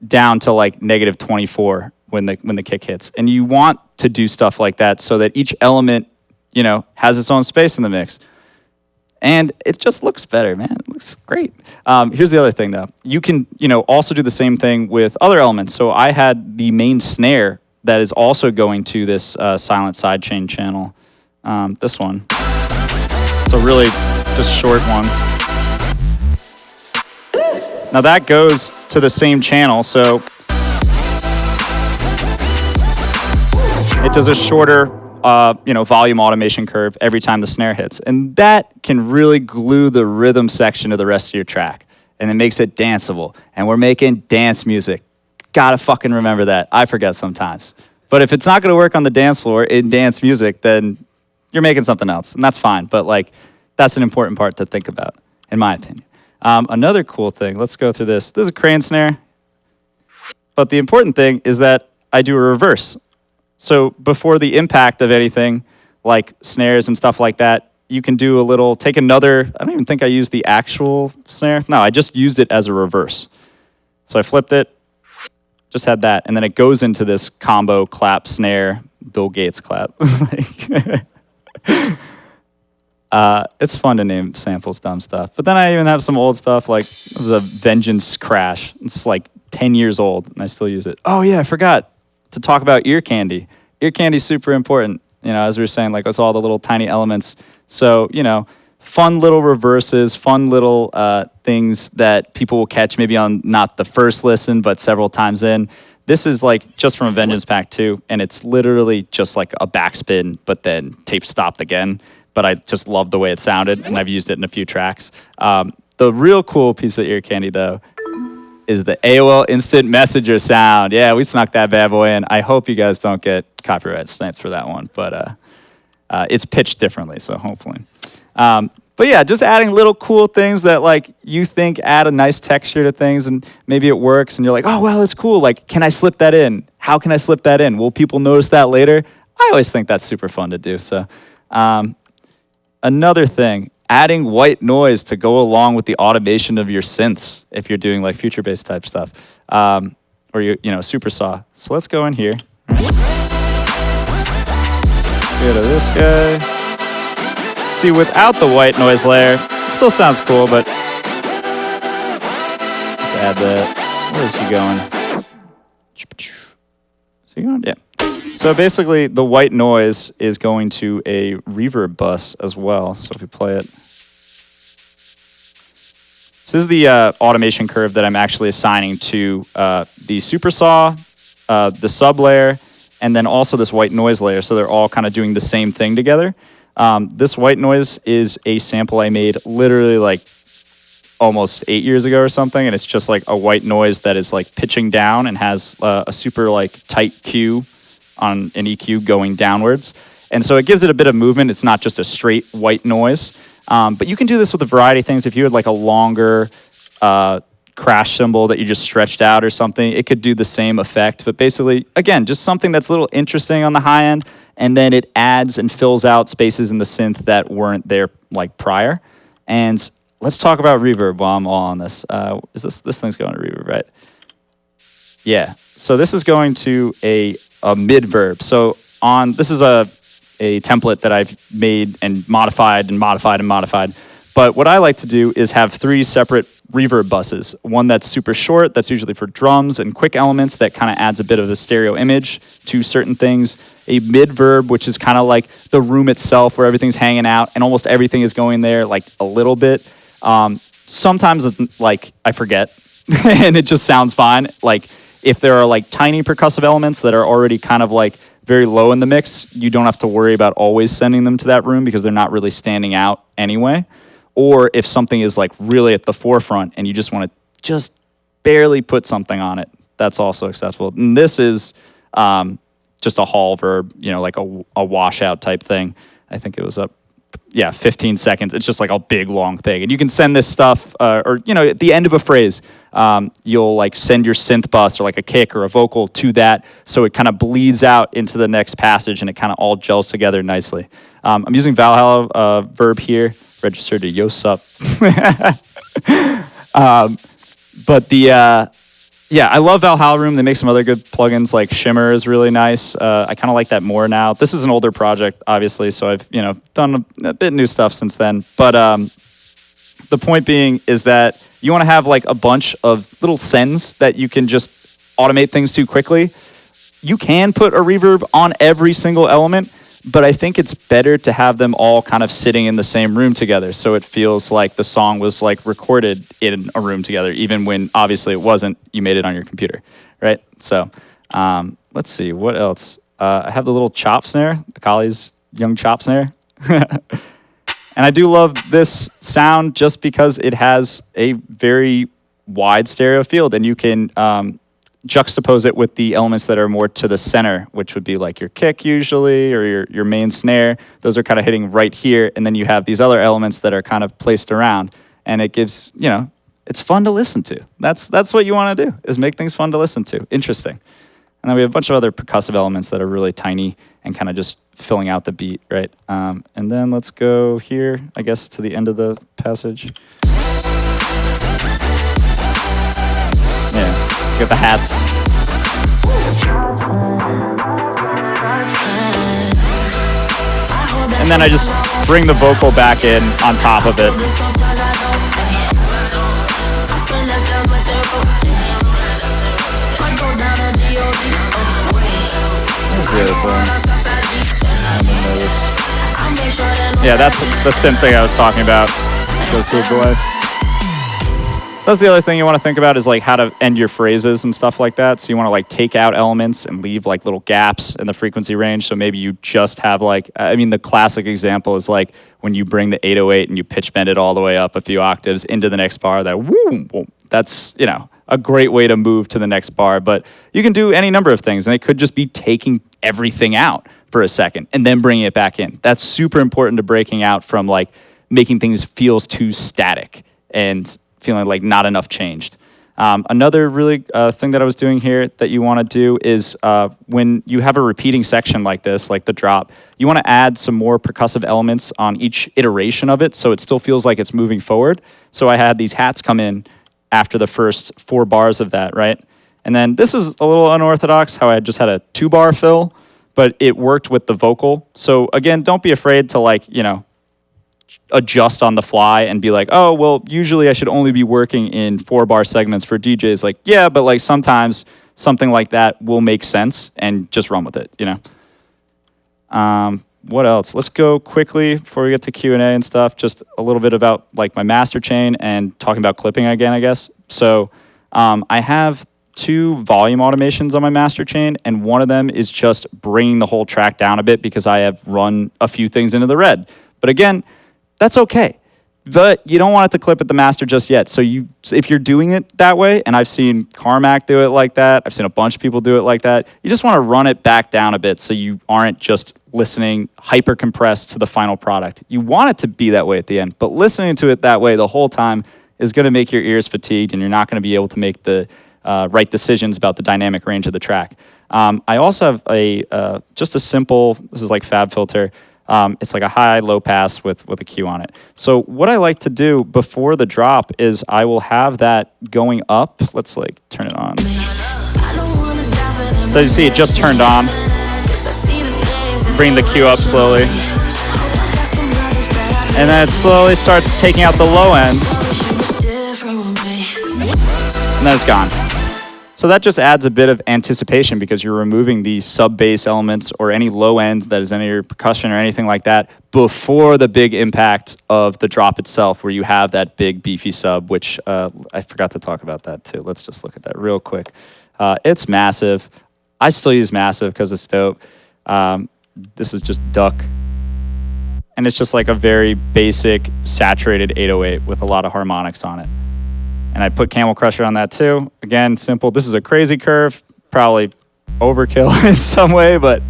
down to like -24 when the kick hits. And you want to do stuff like that so that each element, has its own space in the mix. And it just looks better, man. It looks great. Here's the other thing though. You can, also do the same thing with other elements. So I had the main snare that is also going to this silent sidechain channel. This one. It's a really just short one. Now that goes to the same channel, so it does a shorter, volume automation curve every time the snare hits. And that can really glue the rhythm section of the rest of your track. And it makes it danceable. And we're making dance music. Gotta fucking remember that. I forget sometimes. But if it's not gonna work on the dance floor in dance music, then you're making something else, and that's fine. But like, that's an important part to think about, in my opinion. Another cool thing, let's go through this. This is a crane snare, but the important thing is that I do a reverse. So before the impact of anything, like snares and stuff like that, you can do take another, I don't even think I used the actual snare. No, I just used it as a reverse. So I flipped it, just had that, and then it goes into this combo clap snare, Bill Gates clap. It's fun to name samples dumb stuff. But then I even have some old stuff, like this is a Vengeance Crash. It's like 10 years old, and I still use it. Oh yeah, I forgot to talk about ear candy. Ear candy's super important, as we were saying, like it's all the little tiny elements. So, fun little reverses, fun little things that people will catch maybe on not the first listen, but several times in. This is like just from a Vengeance Pack 2, and it's literally just like a backspin, but then tape stopped again. But I just love the way it sounded, and I've used it in a few tracks. The real cool piece of ear candy, though, is the AOL Instant Messenger sound. Yeah, we snuck that bad boy in. I hope you guys don't get copyright sniped for that one, but it's pitched differently, so hopefully. But yeah, just adding little cool things that like you think add a nice texture to things, and maybe it works and you're like, oh, well, it's cool. Like, can I slip that in? How can I slip that in? Will people notice that later? I always think that's super fun to do. So another thing, adding white noise to go along with the automation of your synths if you're doing like future bass type stuff. or super saw. So let's go in here. Go to this guy. See, without the white noise layer, it still sounds cool, but let's add that. Where is he going? Is he going? Yeah. So basically, the white noise is going to a reverb bus as well. So if we play it. So this is the automation curve that I'm actually assigning to the super saw, the sub layer, and then also this white noise layer. So they're all kind of doing the same thing together. This white noise is a sample I made literally like almost 8 years ago or something, and it's just like a white noise that is like pitching down and has a super like tight Q on an EQ going downwards. And so it gives it a bit of movement. It's not just a straight white noise. But you can do this with a variety of things. If you had like a longer crash cymbal that you just stretched out or something, it could do the same effect. But basically, again, just something that's a little interesting on the high end, and then it adds and fills out spaces in the synth that weren't there like prior. And let's talk about reverb while I'm all on this. Is this thing's going to reverb, right? Yeah. So this is going to a mid-verb. So this is a template that I've made and modified. But what I like to do is have 3 separate reverb buses. One that's super short, that's usually for drums and quick elements that kind of adds a bit of the stereo image to certain things. A mid-verb, which is kind of like the room itself where everything's hanging out and almost everything is going there like a little bit. Sometimes like I forget and it just sounds fine. Like if there are like tiny percussive elements that are already kind of like very low in the mix, you don't have to worry about always sending them to that room because they're not really standing out anyway. Or if something is like really at the forefront and you just want to just barely put something on it, that's also acceptable. And this is just a hall verb, like a washout type thing. I think it was 15 seconds. It's just like a big long thing. And you can send this stuff, or at the end of a phrase, you'll like send your synth bus or like a kick or a vocal to that, so it kind of bleeds out into the next passage and it kind of all gels together nicely. I'm using Valhalla verb here, registered to Yossup. But I love Valhalla Room. They make some other good plugins, like Shimmer is really nice. I kind of like that more now. This is an older project, obviously, so I've done a bit new stuff since then. But the point being is that you want to have like a bunch of little sends that you can just automate things to quickly. You can put a reverb on every single element, but I think it's better to have them all kind of sitting in the same room together, so it feels like the song was like recorded in a room together, even when obviously it wasn't. You made it on your computer, right? So let's see, what else? I have the little chop snare, Akali's young chop snare. And I do love this sound just because it has a very wide stereo field, and you can juxtapose it with the elements that are more to the center, which would be like your kick usually, or your main snare. Those are kind of hitting right here, and then you have these other elements that are kind of placed around, and it gives, it's fun to listen to. That's what you want to do, is make things fun to listen to, interesting. And then we have a bunch of other percussive elements that are really tiny and kind of just filling out the beat, right? And then let's go here, I guess, to the end of the passage. Yeah, get the hats. And then I just bring the vocal back in on top of it. Yeah, that's the synth thing I was talking about. Goes to a delay. So that's the other thing you want to think about, is like how to end your phrases and stuff like that. So you want to like take out elements and leave like little gaps in the frequency range. So maybe you just have like, the classic example is like when you bring the 808 and you pitch bend it all the way up a few octaves into the next bar. That woo, that's a great way to move to the next bar. But you can do any number of things, and it could just be taking everything out for a second and then bringing it back in. That's super important to breaking out from like making things feel too static and feeling like not enough changed. Another really thing that I was doing here that you want to do is when you have a repeating section like this, like the drop, you want to add some more percussive elements on each iteration of it, so it still feels like it's moving forward. So I had these hats come in after the first 4 bars of that, right? And then this is a little unorthodox, how I just had a 2-bar fill, but it worked with the vocal. So again, don't be afraid to like, adjust on the fly and be like, oh, well, usually I should only be working in 4-bar segments for DJs. Like, yeah, but like sometimes something like that will make sense and just run with it, What else? Let's go quickly before we get to Q&A and stuff, just a little bit about like my master chain and talking about clipping again, I guess. So I have 2 volume automations on my master chain, and one of them is just bringing the whole track down a bit because I have run a few things into the red. But again, that's okay. But you don't want it to clip at the master just yet. So if you're doing it that way, and I've seen Carmack do it like that, I've seen a bunch of people do it like that, you just want to run it back down a bit so you aren't just listening hyper compressed to the final product. You want it to be that way at the end, but listening to it that way the whole time is going to make your ears fatigued, and you're not going to be able to make the right decisions about the dynamic range of the track. I also have just a simple, this is like Fab Filter. It's like a high, low pass with a Q on it. So what I like to do before the drop is I will have that going up. Let's like turn it on. So you see it just turned on. Bring the Q up slowly. And then it slowly starts taking out the low ends. And then it's gone. So that just adds a bit of anticipation because you're removing the sub-bass elements or any low end that is any of your percussion or anything like that before the big impact of the drop itself, where you have that big beefy sub, which I forgot to talk about that too. Let's just look at that real quick. It's massive. I still use massive because it's dope. This is just Duck. And it's just like a very basic saturated 808 with a lot of harmonics on it. And I put Camel Crusher on that too. Again, simple. This is a crazy curve, probably overkill in some way, but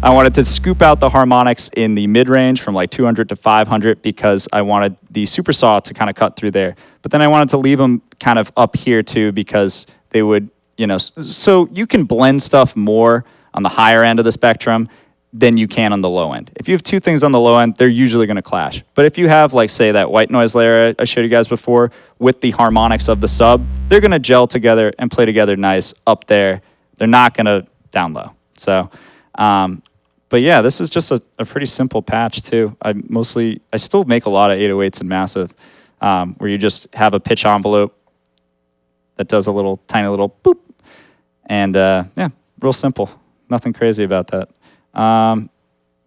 I wanted to scoop out the harmonics in the mid-range from like 200 to 500 because I wanted the super saw to kind of cut through there. But then I wanted to leave them kind of up here too because they would, so you can blend stuff more on the higher end of the spectrum than you can on the low end. If you have 2 things on the low end, they're usually going to clash. But if you have, like, say, that white noise layer I showed you guys before with the harmonics of the sub, they're going to gel together and play together nice up there. They're not going to down low. So, but yeah, this is just a pretty simple patch too. I still make a lot of 808s in massive, where you just have a pitch envelope that does a little tiny little boop, and yeah, real simple. Nothing crazy about that.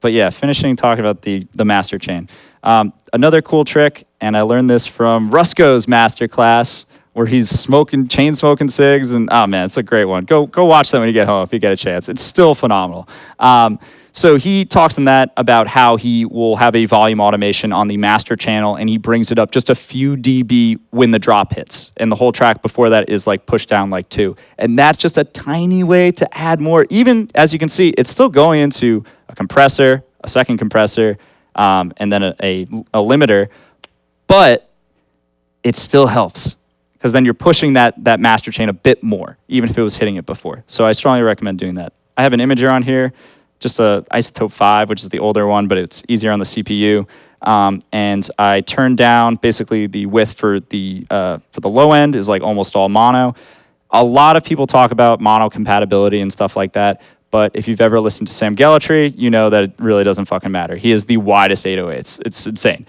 But yeah, finishing talking about the master chain. Another cool trick, and I learned this from Rusko's master class, where he's chain smoking cigs, and oh man, it's a great one. Go watch that when you get home if you get a chance. It's still phenomenal. So he talks in that about how he will have a volume automation on the master channel, and he brings it up just a few dB when the drop hits. And the whole track before that is like pushed down like 2. And that's just a tiny way to add more. Even, as you can see, it's still going into a compressor, a second compressor, and then a limiter. But it still helps, because then you're pushing that master chain a bit more, even if it was hitting it before. So I strongly recommend doing that. I have an imager on here, just a Isotope 5, which is the older one, but it's easier on the CPU. And I turned down basically the width for the low end is like almost all mono. A lot of people talk about mono compatibility and stuff like that, but if you've ever listened to Sam Gellatry, you know that it really doesn't fucking matter. He is the widest 808s. It's insane.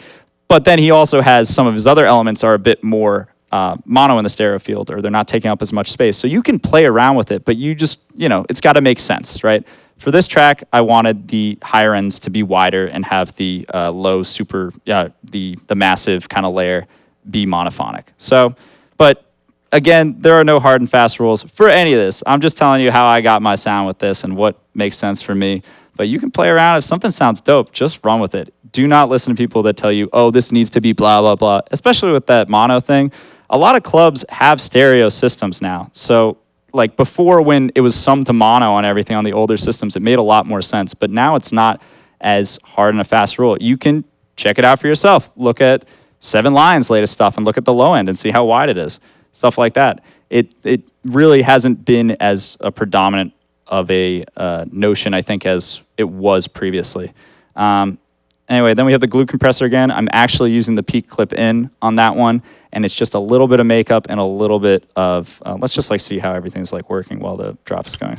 But then he also has some of his other elements are a bit more mono in the stereo field, or they're not taking up as much space. So you can play around with it, but you just, it's got to make sense, right? For this track, I wanted the higher ends to be wider and have the low super, the massive kind of layer be monophonic. So, but again, there are no hard and fast rules for any of this. I'm just telling you how I got my sound with this and what makes sense for me. But you can play around. If something sounds dope, just run with it. Do not listen to people that tell you, oh, this needs to be blah, blah, blah, especially with that mono thing. A lot of clubs have stereo systems now. So, like before, when it was sum to mono on everything on the older systems, it made a lot more sense. But now it's not as hard and a fast rule. You can check it out for yourself. Look at 7 Lines' latest stuff and look at the low end and see how wide it is. Stuff like that. It really hasn't been as a predominant of a notion, I think, as it was previously. Anyway, then we have the glue compressor again. I'm actually using the peak clip in on that one. and it's just a little bit of makeup and a little bit of, let's just like see how everything's like working while the drop is going.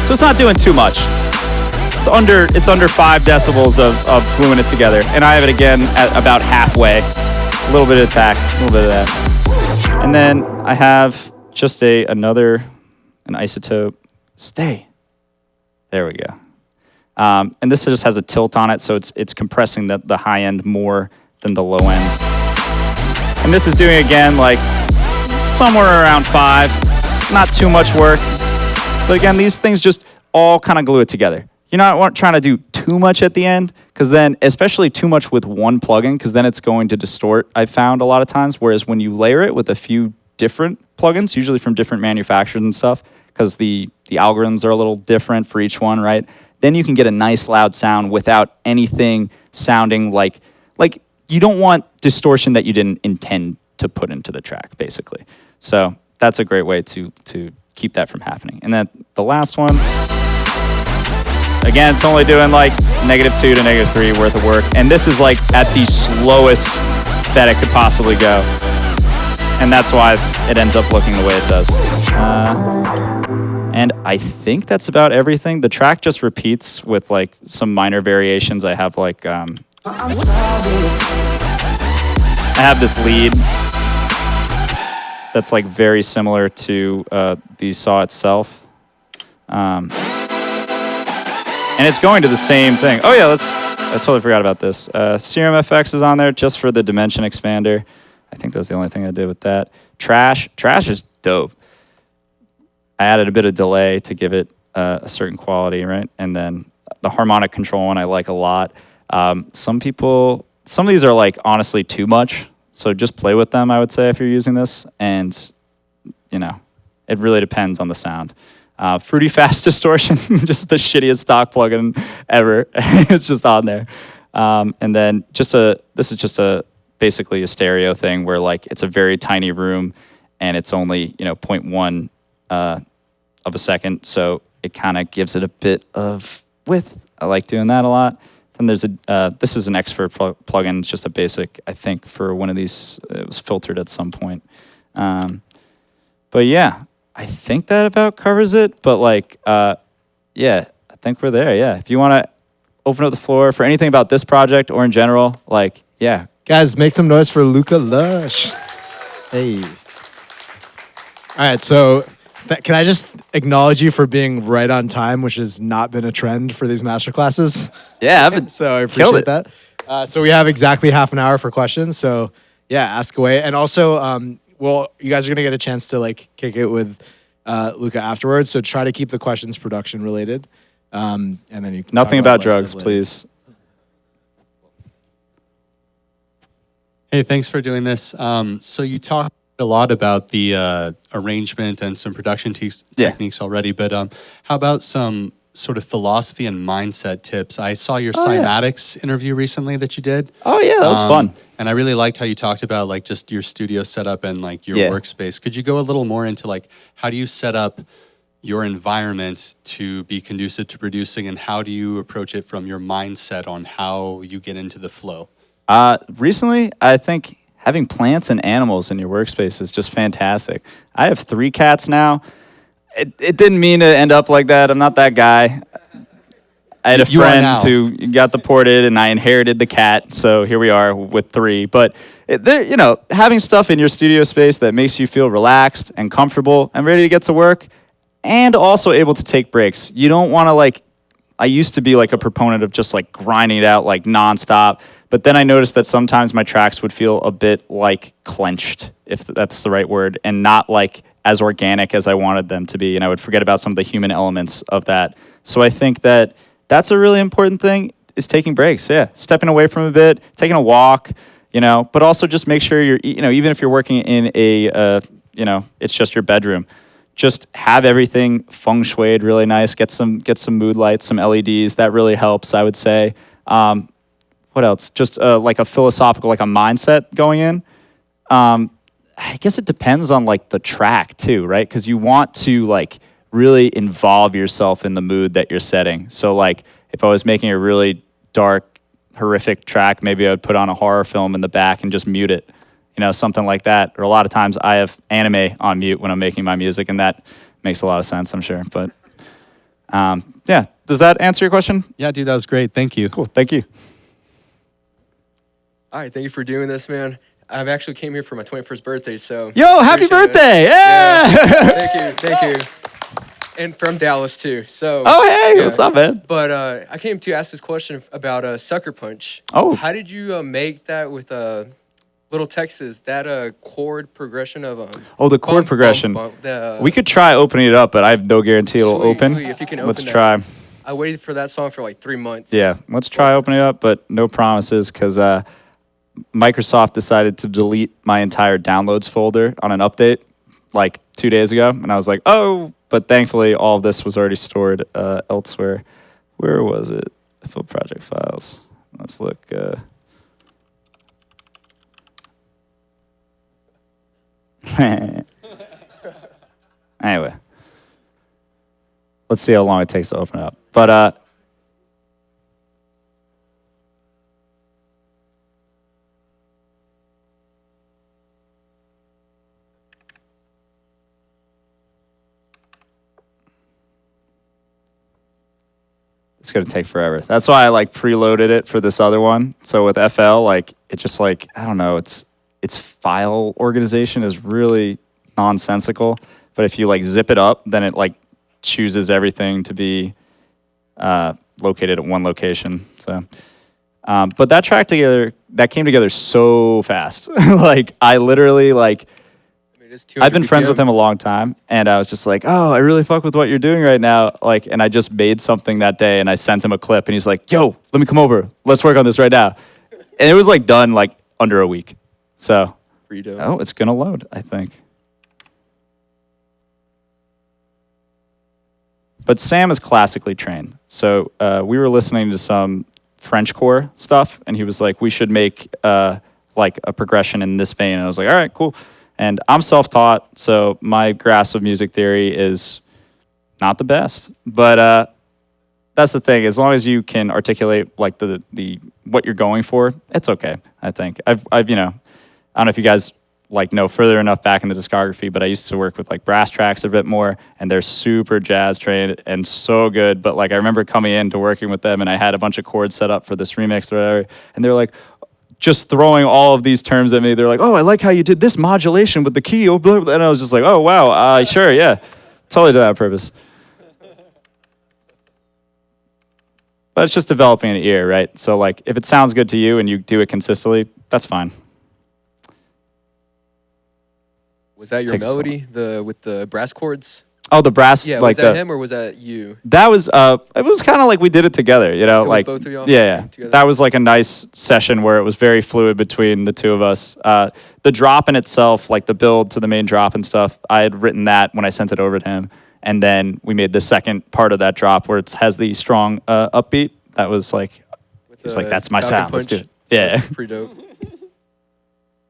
So it's not doing too much. It's under 5 decibels of gluing it together. And I have it again at about halfway. A little bit of attack, a little bit of that. And then I have just an isotope. Stay. There we go. And this just has a tilt on it, so it's compressing the high end more than the low end. And this is doing, again, like somewhere around 5. Not too much work. But again, these things just all kind of glue it together. You're not trying to do too much at the end, because then, especially too much with one plugin, because then it's going to distort, I've found a lot of times. Whereas when you layer it with a few different plugins, usually from different manufacturers and stuff, because the algorithms are a little different for each one, right? Then you can get a nice loud sound without anything sounding like you don't want distortion that you didn't intend to put into the track, basically. So that's a great way to keep that from happening. And then the last one, again, it's only doing like -2 to -3 worth of work. And this is like at the slowest that it could possibly go. And that's why it ends up looking the way it does. And I think that's about everything. The track just repeats with like some minor variations. I have like, I have this lead that's like very similar to the saw itself. And it's going to the same thing. Oh yeah, I totally forgot about this. Serum FX is on there just for the dimension expander. I think that's the only thing I did with that. Trash is dope. I added a bit of delay to give it a certain quality, right? And then the harmonic control one I like a lot. Some of these are like honestly too much. So just play with them, I would say, if you're using this. And, you know, it really depends on the sound. Fruity Fast Distortion, just the shittiest stock plugin ever. It's just on there. And then this is just basically a stereo thing where like it's a very tiny room and it's only, 0.1 of a second. So it kind of gives it a bit of width. I like doing that a lot. Then there's this is an expert plugin. It's just a basic, I think, for one of these. It was filtered at some point. But yeah, I think that about covers it. But like, yeah, I think we're there. Yeah, if you want to open up the floor for anything about this project or in general, like, yeah. Guys, make some noise for Luca Lush. Hey. All right, so can I just acknowledge you for being right on time, which has not been a trend for these masterclasses? Yeah, I've been so I appreciate that. So we have exactly half an hour for questions. So yeah, ask away. And also, well, you guys are gonna get a chance to like kick it with Luca afterwards. So try to keep the questions production related. And then you can nothing about drugs, please. Hey, thanks for doing this. So you talked a lot about the arrangement and some production techniques already, but how about some sort of philosophy and mindset tips? I saw your cymatics interview recently that you did. Oh yeah, that was fun. And I really liked how you talked about like just your studio setup and like your workspace. Could you go a little more into like how do you set up your environment to be conducive to producing, and how do you approach it from your mindset on how you get into the flow? Recently, I think having plants and animals in your workspace is just fantastic. I have 3 cats now. It didn't mean to end up like that. I'm not that guy. I had a friend who got deported, and I inherited the cat. So here we are with 3. But having stuff in your studio space that makes you feel relaxed and comfortable and ready to get to work, and also able to take breaks. You don't want to like. I used to be like a proponent of just like grinding it out like nonstop. But then I noticed that sometimes my tracks would feel a bit like clenched, if that's the right word, and not like as organic as I wanted them to be. And I would forget about some of the human elements of that. So I think that that's a really important thing, is taking breaks. Yeah, stepping away from a bit, taking a walk, but also just make sure you're, even if you're working in a, it's just your bedroom, just have everything feng shuied really nice. Get some mood lights, some LEDs. That really helps, I would say. What else? Just like a philosophical, like a mindset going in. I guess it depends on like the track too, right? Because you want to like really involve yourself in the mood that you're setting. So like if I was making a really dark, horrific track, maybe I would put on a horror film in the back and just mute it, something like that. Or a lot of times I have anime on mute when I'm making my music, and that makes a lot of sense, I'm sure. But yeah, does that answer your question? Yeah, dude, that was great. Thank you. Cool, thank you. All right, thank you for doing this, man. I've actually came here for my 21st birthday, so. Yo, happy birthday! Yeah! Thank you. And from Dallas too. So. Oh hey, what's up, man? But I came to ask this question about Sucker Punch. Oh. How did you make that with Little Texas? That chord progression of the chord progression. The, we could try opening it up, but I have no guarantee it'll open. Sweet. If you can open Let's that. try. I waited for that song for like 3 months. Yeah, let's try opening it up, but no promises because Microsoft decided to delete my entire downloads folder on an update like 2 days ago, and I was like, oh. But thankfully, all of this was already stored elsewhere. Where was it? Full project files. Let's look. Anyway, let's see how long it takes to open it up. But it's gonna take forever. That's why I like preloaded it for this other one. So with FL, like it just like I don't know, its file organization is really nonsensical. But if you like zip it up, then it like chooses everything to be located at one location. So, but that came together so fast. Like I literally like. I've been friends with him a long time, and I was just like, oh, I really fuck with what you're doing right now. Like, and I just made something that day, and I sent him a clip, and he's like, yo, let me come over. Let's work on this right now. And it was like done like under a week. So, oh, it's gonna load, I think. But Sam is classically trained. So we were listening to some Frenchcore stuff, and he was like, we should make like a progression in this vein. And I was like, all right, cool. And I'm self-taught, so my grasp of music theory is not the best. But that's the thing. As long as you can articulate like the what you're going for, it's okay. I think I've I don't know if you guys like know further enough back in the discography, but I used to work with like Brass Tracks a bit more, and they're super jazz trained and so good. But like I remember coming into working with them, and I had a bunch of chords set up for this remix or whatever, and they're like, just throwing all of these terms at me. They're like, oh, I like how you did this modulation with the key. And I was just like, oh, wow, sure, yeah. Totally did that on purpose. But it's just developing an ear, right? So like, if it sounds good to you and you do it consistently, that's fine. Was that your melody, with the brass chords? Oh, the brass. Yeah, like was that him or was that you? That was. It was kind of like we did it together, you know, It was like both of y'all yeah. together? That was like a nice session where it was very fluid between the two of us. The drop in itself, like the build to the main drop and stuff, I had written that when I sent it over to him, and then we made the second part of that drop where it has the strong upbeat. That was like, he's like, that's my sound. Let's do it. Yeah, That's pretty dope.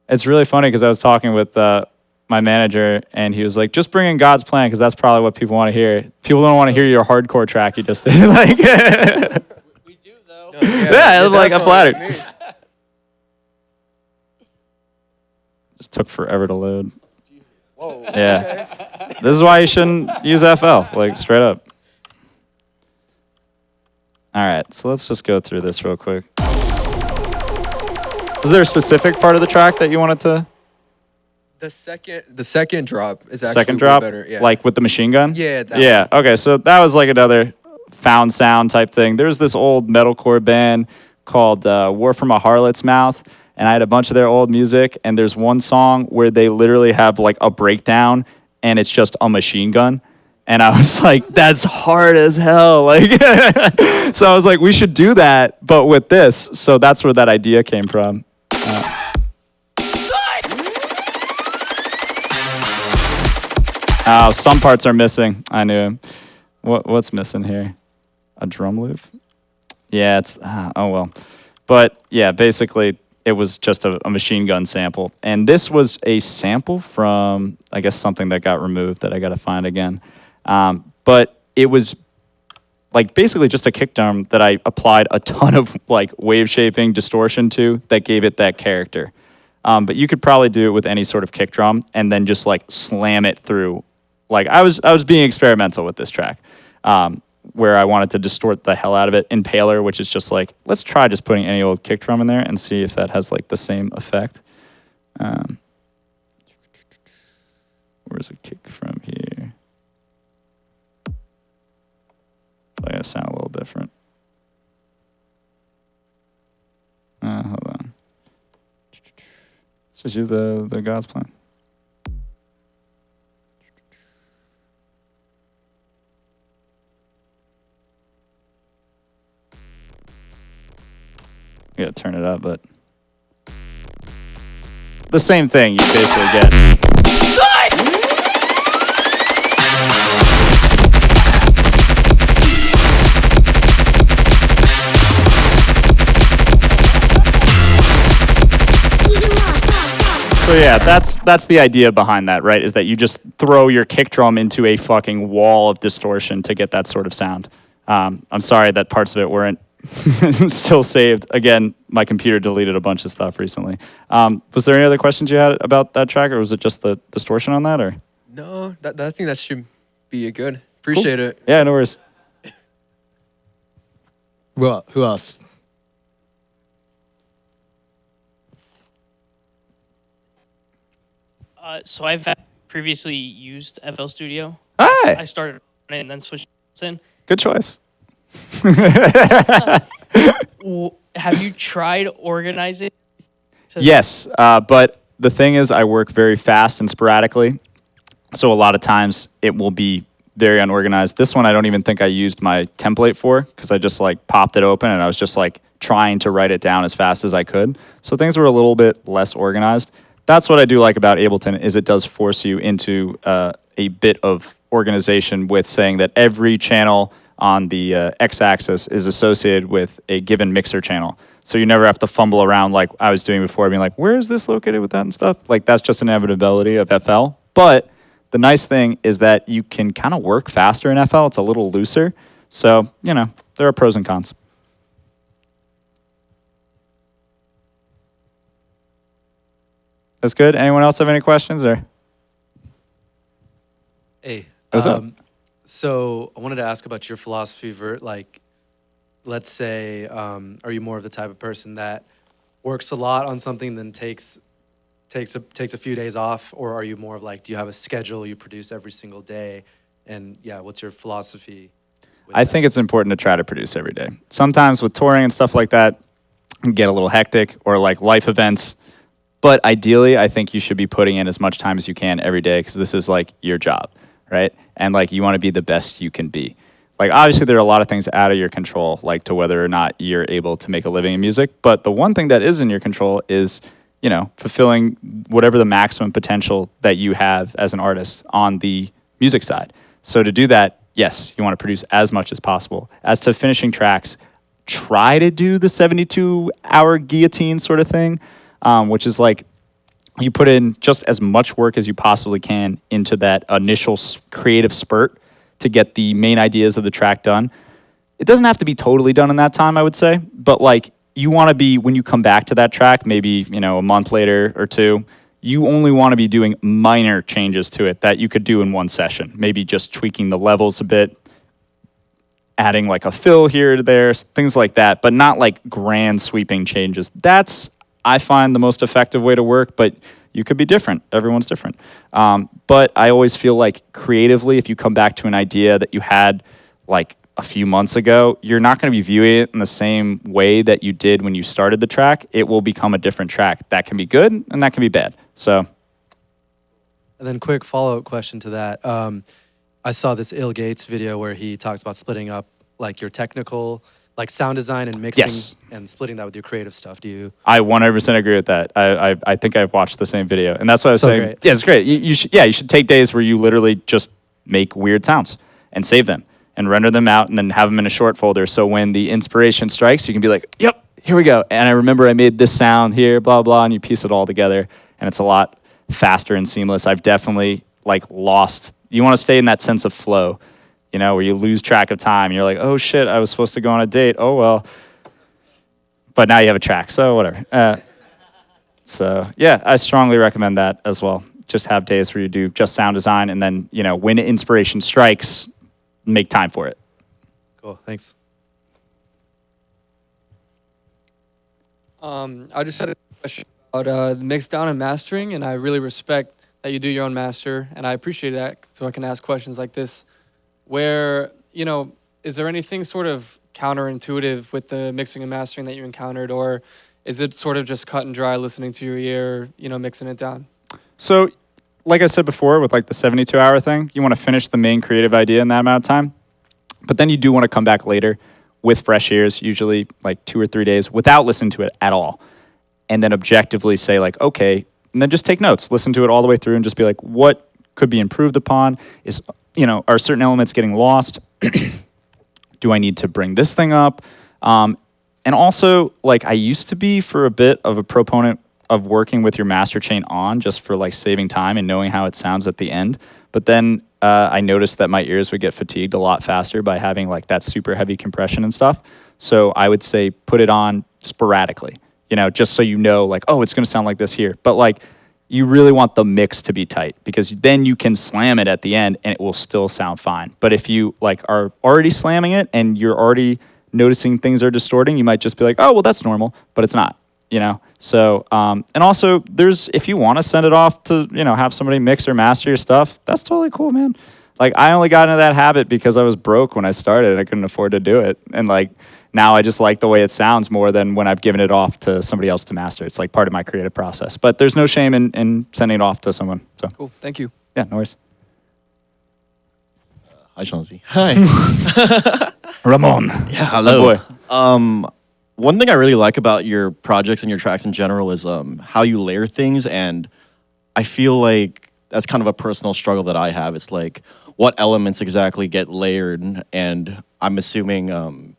it's really funny because I was talking with my manager, and he was like, just bring in God's Plan, because that's probably what people want to hear. People don't want to hear your hardcore track you just did. Like, We do though. No, yeah, it was like, I'm flattered. Just took forever to load. Whoa. Yeah. This is why you shouldn't use FL, like straight up. All right, so let's just go through this real quick. Was there a specific part of the track that you wanted to? The second drop is actually Second drop? way better. Yeah. Like with the machine gun? Yeah, that Yeah, okay, so that was like another found sound type thing. There's this old metalcore band called War from a Harlot's Mouth, and I had a bunch of their old music, and there's one song where they literally have like a breakdown, and it's just a machine gun. And I was like, that's hard as hell. Like, so I was like, we should do that, but with this. So that's where that idea came from. Oh, some parts are missing. I knew. What's missing here? A drum loop? Yeah, it's, oh well. But yeah, basically it was just a machine gun sample. And this was a sample from, I guess, something that got removed that I got to find again. But it was like basically just a kick drum that I applied a ton of like wave shaping, distortion to that gave it that character. But you could probably do it with any sort of kick drum and then just like slam it through. Like I was being experimental with this track, where I wanted to distort the hell out of it. Impaler, which is just like, let's try just putting any old kick drum in there and see if that has like the same effect. Where's a kick from here? I gotta sound a little different. Hold on. Let's just use the God's plan. You gotta turn it up, but the same thing you basically get. So yeah, that's the idea behind that, right? Is that you just throw your kick drum into a fucking wall of distortion to get that sort of sound. I'm sorry that parts of it weren't still saved. Again, my computer deleted a bunch of stuff recently. Was there any other questions you had about that track, or was it just the distortion on that, or? No, I think that should be good. Appreciate it. Yeah, no worries. Well, who else? So I've previously used FL Studio. Hi. I started on it and then switched in. Good choice. Have you tried organizing? Yes, but the thing is, I work very fast and sporadically, so a lot of times it will be very unorganized. This one I don't even think I used my template for, because I just like popped it open and I was just like trying to write it down as fast as I could. So things were a little bit less organized. That's what I do like about Ableton, is it does force you into a bit of organization with saying that every channel on the x-axis is associated with a given mixer channel. So you never have to fumble around like I was doing before, being like, where is this located with that and stuff? Like, that's just an inevitability of FL. But the nice thing is that you can kind of work faster in FL. It's a little looser. So, you know, there are pros and cons. That's good. Anyone else have any questions? Or Hey, what's up? so I wanted to ask about your philosophy for, like, let's say, are you more of the type of person that works a lot on something, then takes a few days off, or are you more of like, do you have a schedule you produce every single day, and yeah, what's your philosophy? I think it's important to try to produce every day. Sometimes with touring and stuff like that, it can get a little hectic, or like life events. But ideally, I think you should be putting in as much time as you can every day, because this is like your job, right? And like you want to be the best you can be. Like obviously there are a lot of things out of your control, like to whether or not you're able to make a living in music. But the one thing that is in your control is, you know, fulfilling whatever the maximum potential that you have as an artist on the music side. So to do that, yes, you want to produce as much as possible. As to finishing tracks, try to do the 72-hour guillotine sort of thing, which is like you put in just as much work as you possibly can into that initial creative spurt to get the main ideas of the track done. It doesn't have to be totally done in that time, I would say, but like you want to be, when you come back to that track, maybe, you know, a month later or two, you only want to be doing minor changes to it that you could do in one session. Maybe just tweaking the levels a bit, adding like a fill here to there, things like that, but not like grand sweeping changes. That's, I find, the most effective way to work, but you could be different. Everyone's different. But I always feel like creatively, if you come back to an idea that you had like a few months ago, you're not going to be viewing it in the same way that you did when you started the track. It will become a different track. That can be good and that can be bad. So. And then quick follow-up question to that. I saw this Il Gates video where he talks about splitting up like your technical, like sound design and mixing, Yes. and splitting that with your creative stuff. Do you? I 100% agree with that. I think I've watched the same video, and that's what I was So saying. great. Yeah, it's great. You should take days where you literally just make weird sounds and save them and render them out and then have them in a short folder. So when the inspiration strikes, you can be like, yep, here we go. And I remember I made this sound here, blah, blah, and you piece it all together. And it's a lot faster and seamless. I've definitely like lost, you want to stay in that sense of flow. you know, where you lose track of time. You're like, oh shit, I was supposed to go on a date. Oh well. But now you have a track, so whatever. So yeah, I strongly recommend that as well. Just have days where you do just sound design, and then, you know, when inspiration strikes, make time for it. Cool. Thanks. I just had a question about the mix down and mastering, and I really respect that you do your own master, and I appreciate that, so I can ask questions like this, where, you know, is there anything sort of counterintuitive with the mixing and mastering that you encountered, or is it sort of just cut and dry, listening to your ear, you know, mixing it down? So, like I said before, with like the 72-hour thing, you want to finish the main creative idea in that amount of time, but then you do want to come back later with fresh ears, usually like 2 or 3 days, without listening to it at all, and then objectively say like, okay, and then just take notes, listen to it all the way through, and just be like, what could be improved upon? Is, you know, are certain elements getting lost? Do I need to bring this thing up? And also, like, I used to be for a bit of a proponent of working with your master chain on, just for like saving time and knowing how it sounds at the end. But then I noticed that my ears would get fatigued a lot faster by having like that super heavy compression and stuff. So I would say put it on sporadically, you know, just so you know, like, oh, it's going to sound like this here. But like, you really want the mix to be tight, because then you can slam it at the end and it will still sound fine. But if you like are already slamming it and you're already noticing things are distorting, you might just be like, oh, well, that's normal, but it's not, you know? So, and also if you want to send it off to, you know, have somebody mix or master your stuff, that's totally cool, man. Like, I only got into that habit because I was broke when I started. I couldn't afford to do it. And like, now I just like the way it sounds more than when I've given it off to somebody else to master. It's like part of my creative process, but there's no shame in sending it off to someone. So Cool, thank you. yeah, no worries. Hi, Chauncey. Hi. Ramon. Yeah, hello. Oh, boy. One thing I really like about your projects and your tracks in general is how you layer things, and I feel like that's kind of a personal struggle that I have. It's like, what elements exactly get layered, and I'm assuming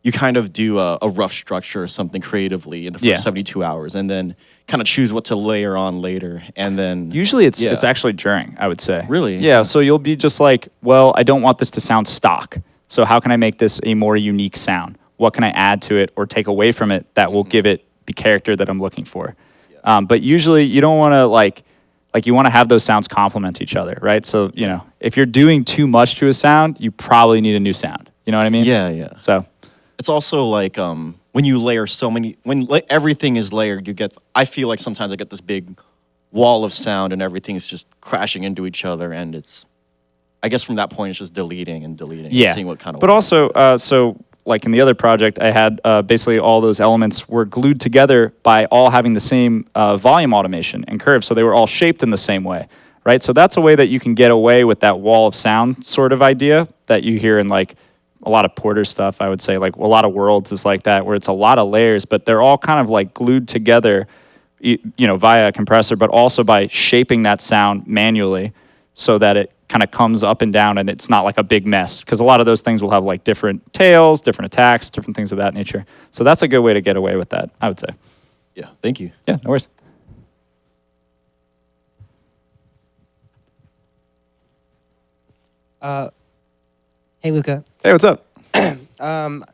you kind of do a rough structure or something creatively in the first 72 hours, and then kind of choose what to layer on later, and then Usually it's actually during, I would say. Really? Yeah, so you'll be just like, well, I don't want this to sound stock. So how can I make this a more unique sound? What can I add to it or take away from it that will give it the character that I'm looking for? But usually you don't want to like you want to have those sounds complement each other, right? So, you know, if you're doing too much to a sound, you probably need a new sound. You know what I mean? Yeah, yeah. So it's also like when you layer so many, everything is layered, I feel like sometimes I get this big wall of sound and everything's just crashing into each other, and it's, I guess from that point, it's just deleting and seeing what kind of. But also, so like in the other project, I had basically all those elements were glued together by all having the same volume automation and curve, so they were all shaped in the same way, right? So that's a way that you can get away with that wall of sound sort of idea that you hear in like a lot of Porter stuff, I would say. Like a lot of Worlds is like that, where it's a lot of layers, but they're all kind of like glued together, you know, via a compressor, but also by shaping that sound manually so that it kind of comes up and down and it's not like a big mess. Because a lot of those things will have like different tails, different attacks, different things of that nature. So that's a good way to get away with that, I would say. Yeah, thank you. Yeah, no worries. Hey, Luca. Hey, what's up?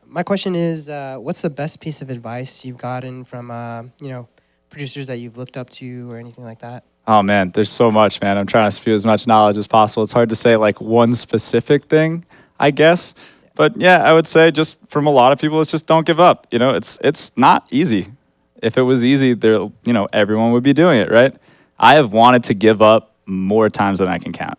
My question is, what's the best piece of advice you've gotten from, you know, producers that you've looked up to or anything like that? Oh man, there's so much, man. I'm trying to spew as much knowledge as possible. It's hard to say like one specific thing, I guess. But yeah, I would say just from a lot of people, it's just don't give up. You know, it's not easy. If it was easy, there, you know, everyone would be doing it, right? I have wanted to give up more times than I can count,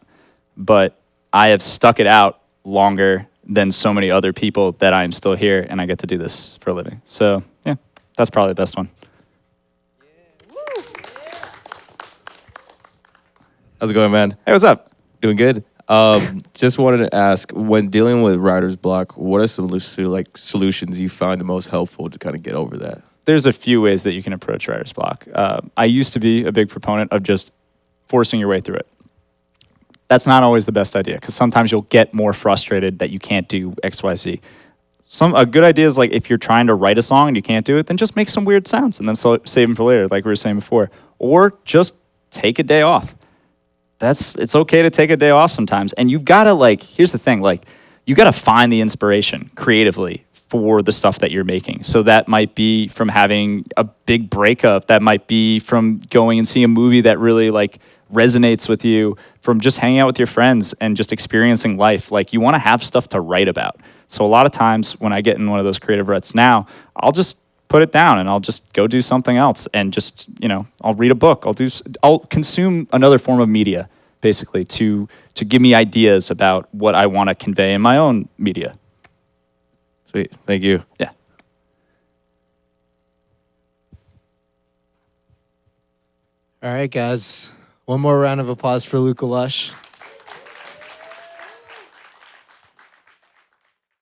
but I have stuck it out longer than so many other people that I'm still here and I get to do this for a living. So yeah, that's probably the best one. How's it going, man? Hey, what's up? Doing good. Just wanted to ask, when dealing with writer's block, what are some solutions you find the most helpful to kind of get over that? There's a few ways that you can approach writer's block. I used to be a big proponent of just forcing your way through it. That's not always the best idea, because sometimes you'll get more frustrated that you can't do X, Y, Z. A good idea is like if you're trying to write a song and you can't do it, then just make some weird sounds and then save them for later, like we were saying before. Or just take a day off. It's okay to take a day off sometimes. And you've got to here's the thing, you got to find the inspiration creatively for the stuff that you're making. So that might be from having a big breakup, that might be from going and seeing a movie that really like resonates with you, from just hanging out with your friends and just experiencing life. Like you want to have stuff to write about. So a lot of times when I get in one of those creative ruts now, I'll just put it down and I'll just go do something else and just, I'll read a book. I'll consume another form of media basically to give me ideas about what I want to convey in my own media. Sweet. Thank you. Yeah. All right, guys. One more round of applause for Luca Lush.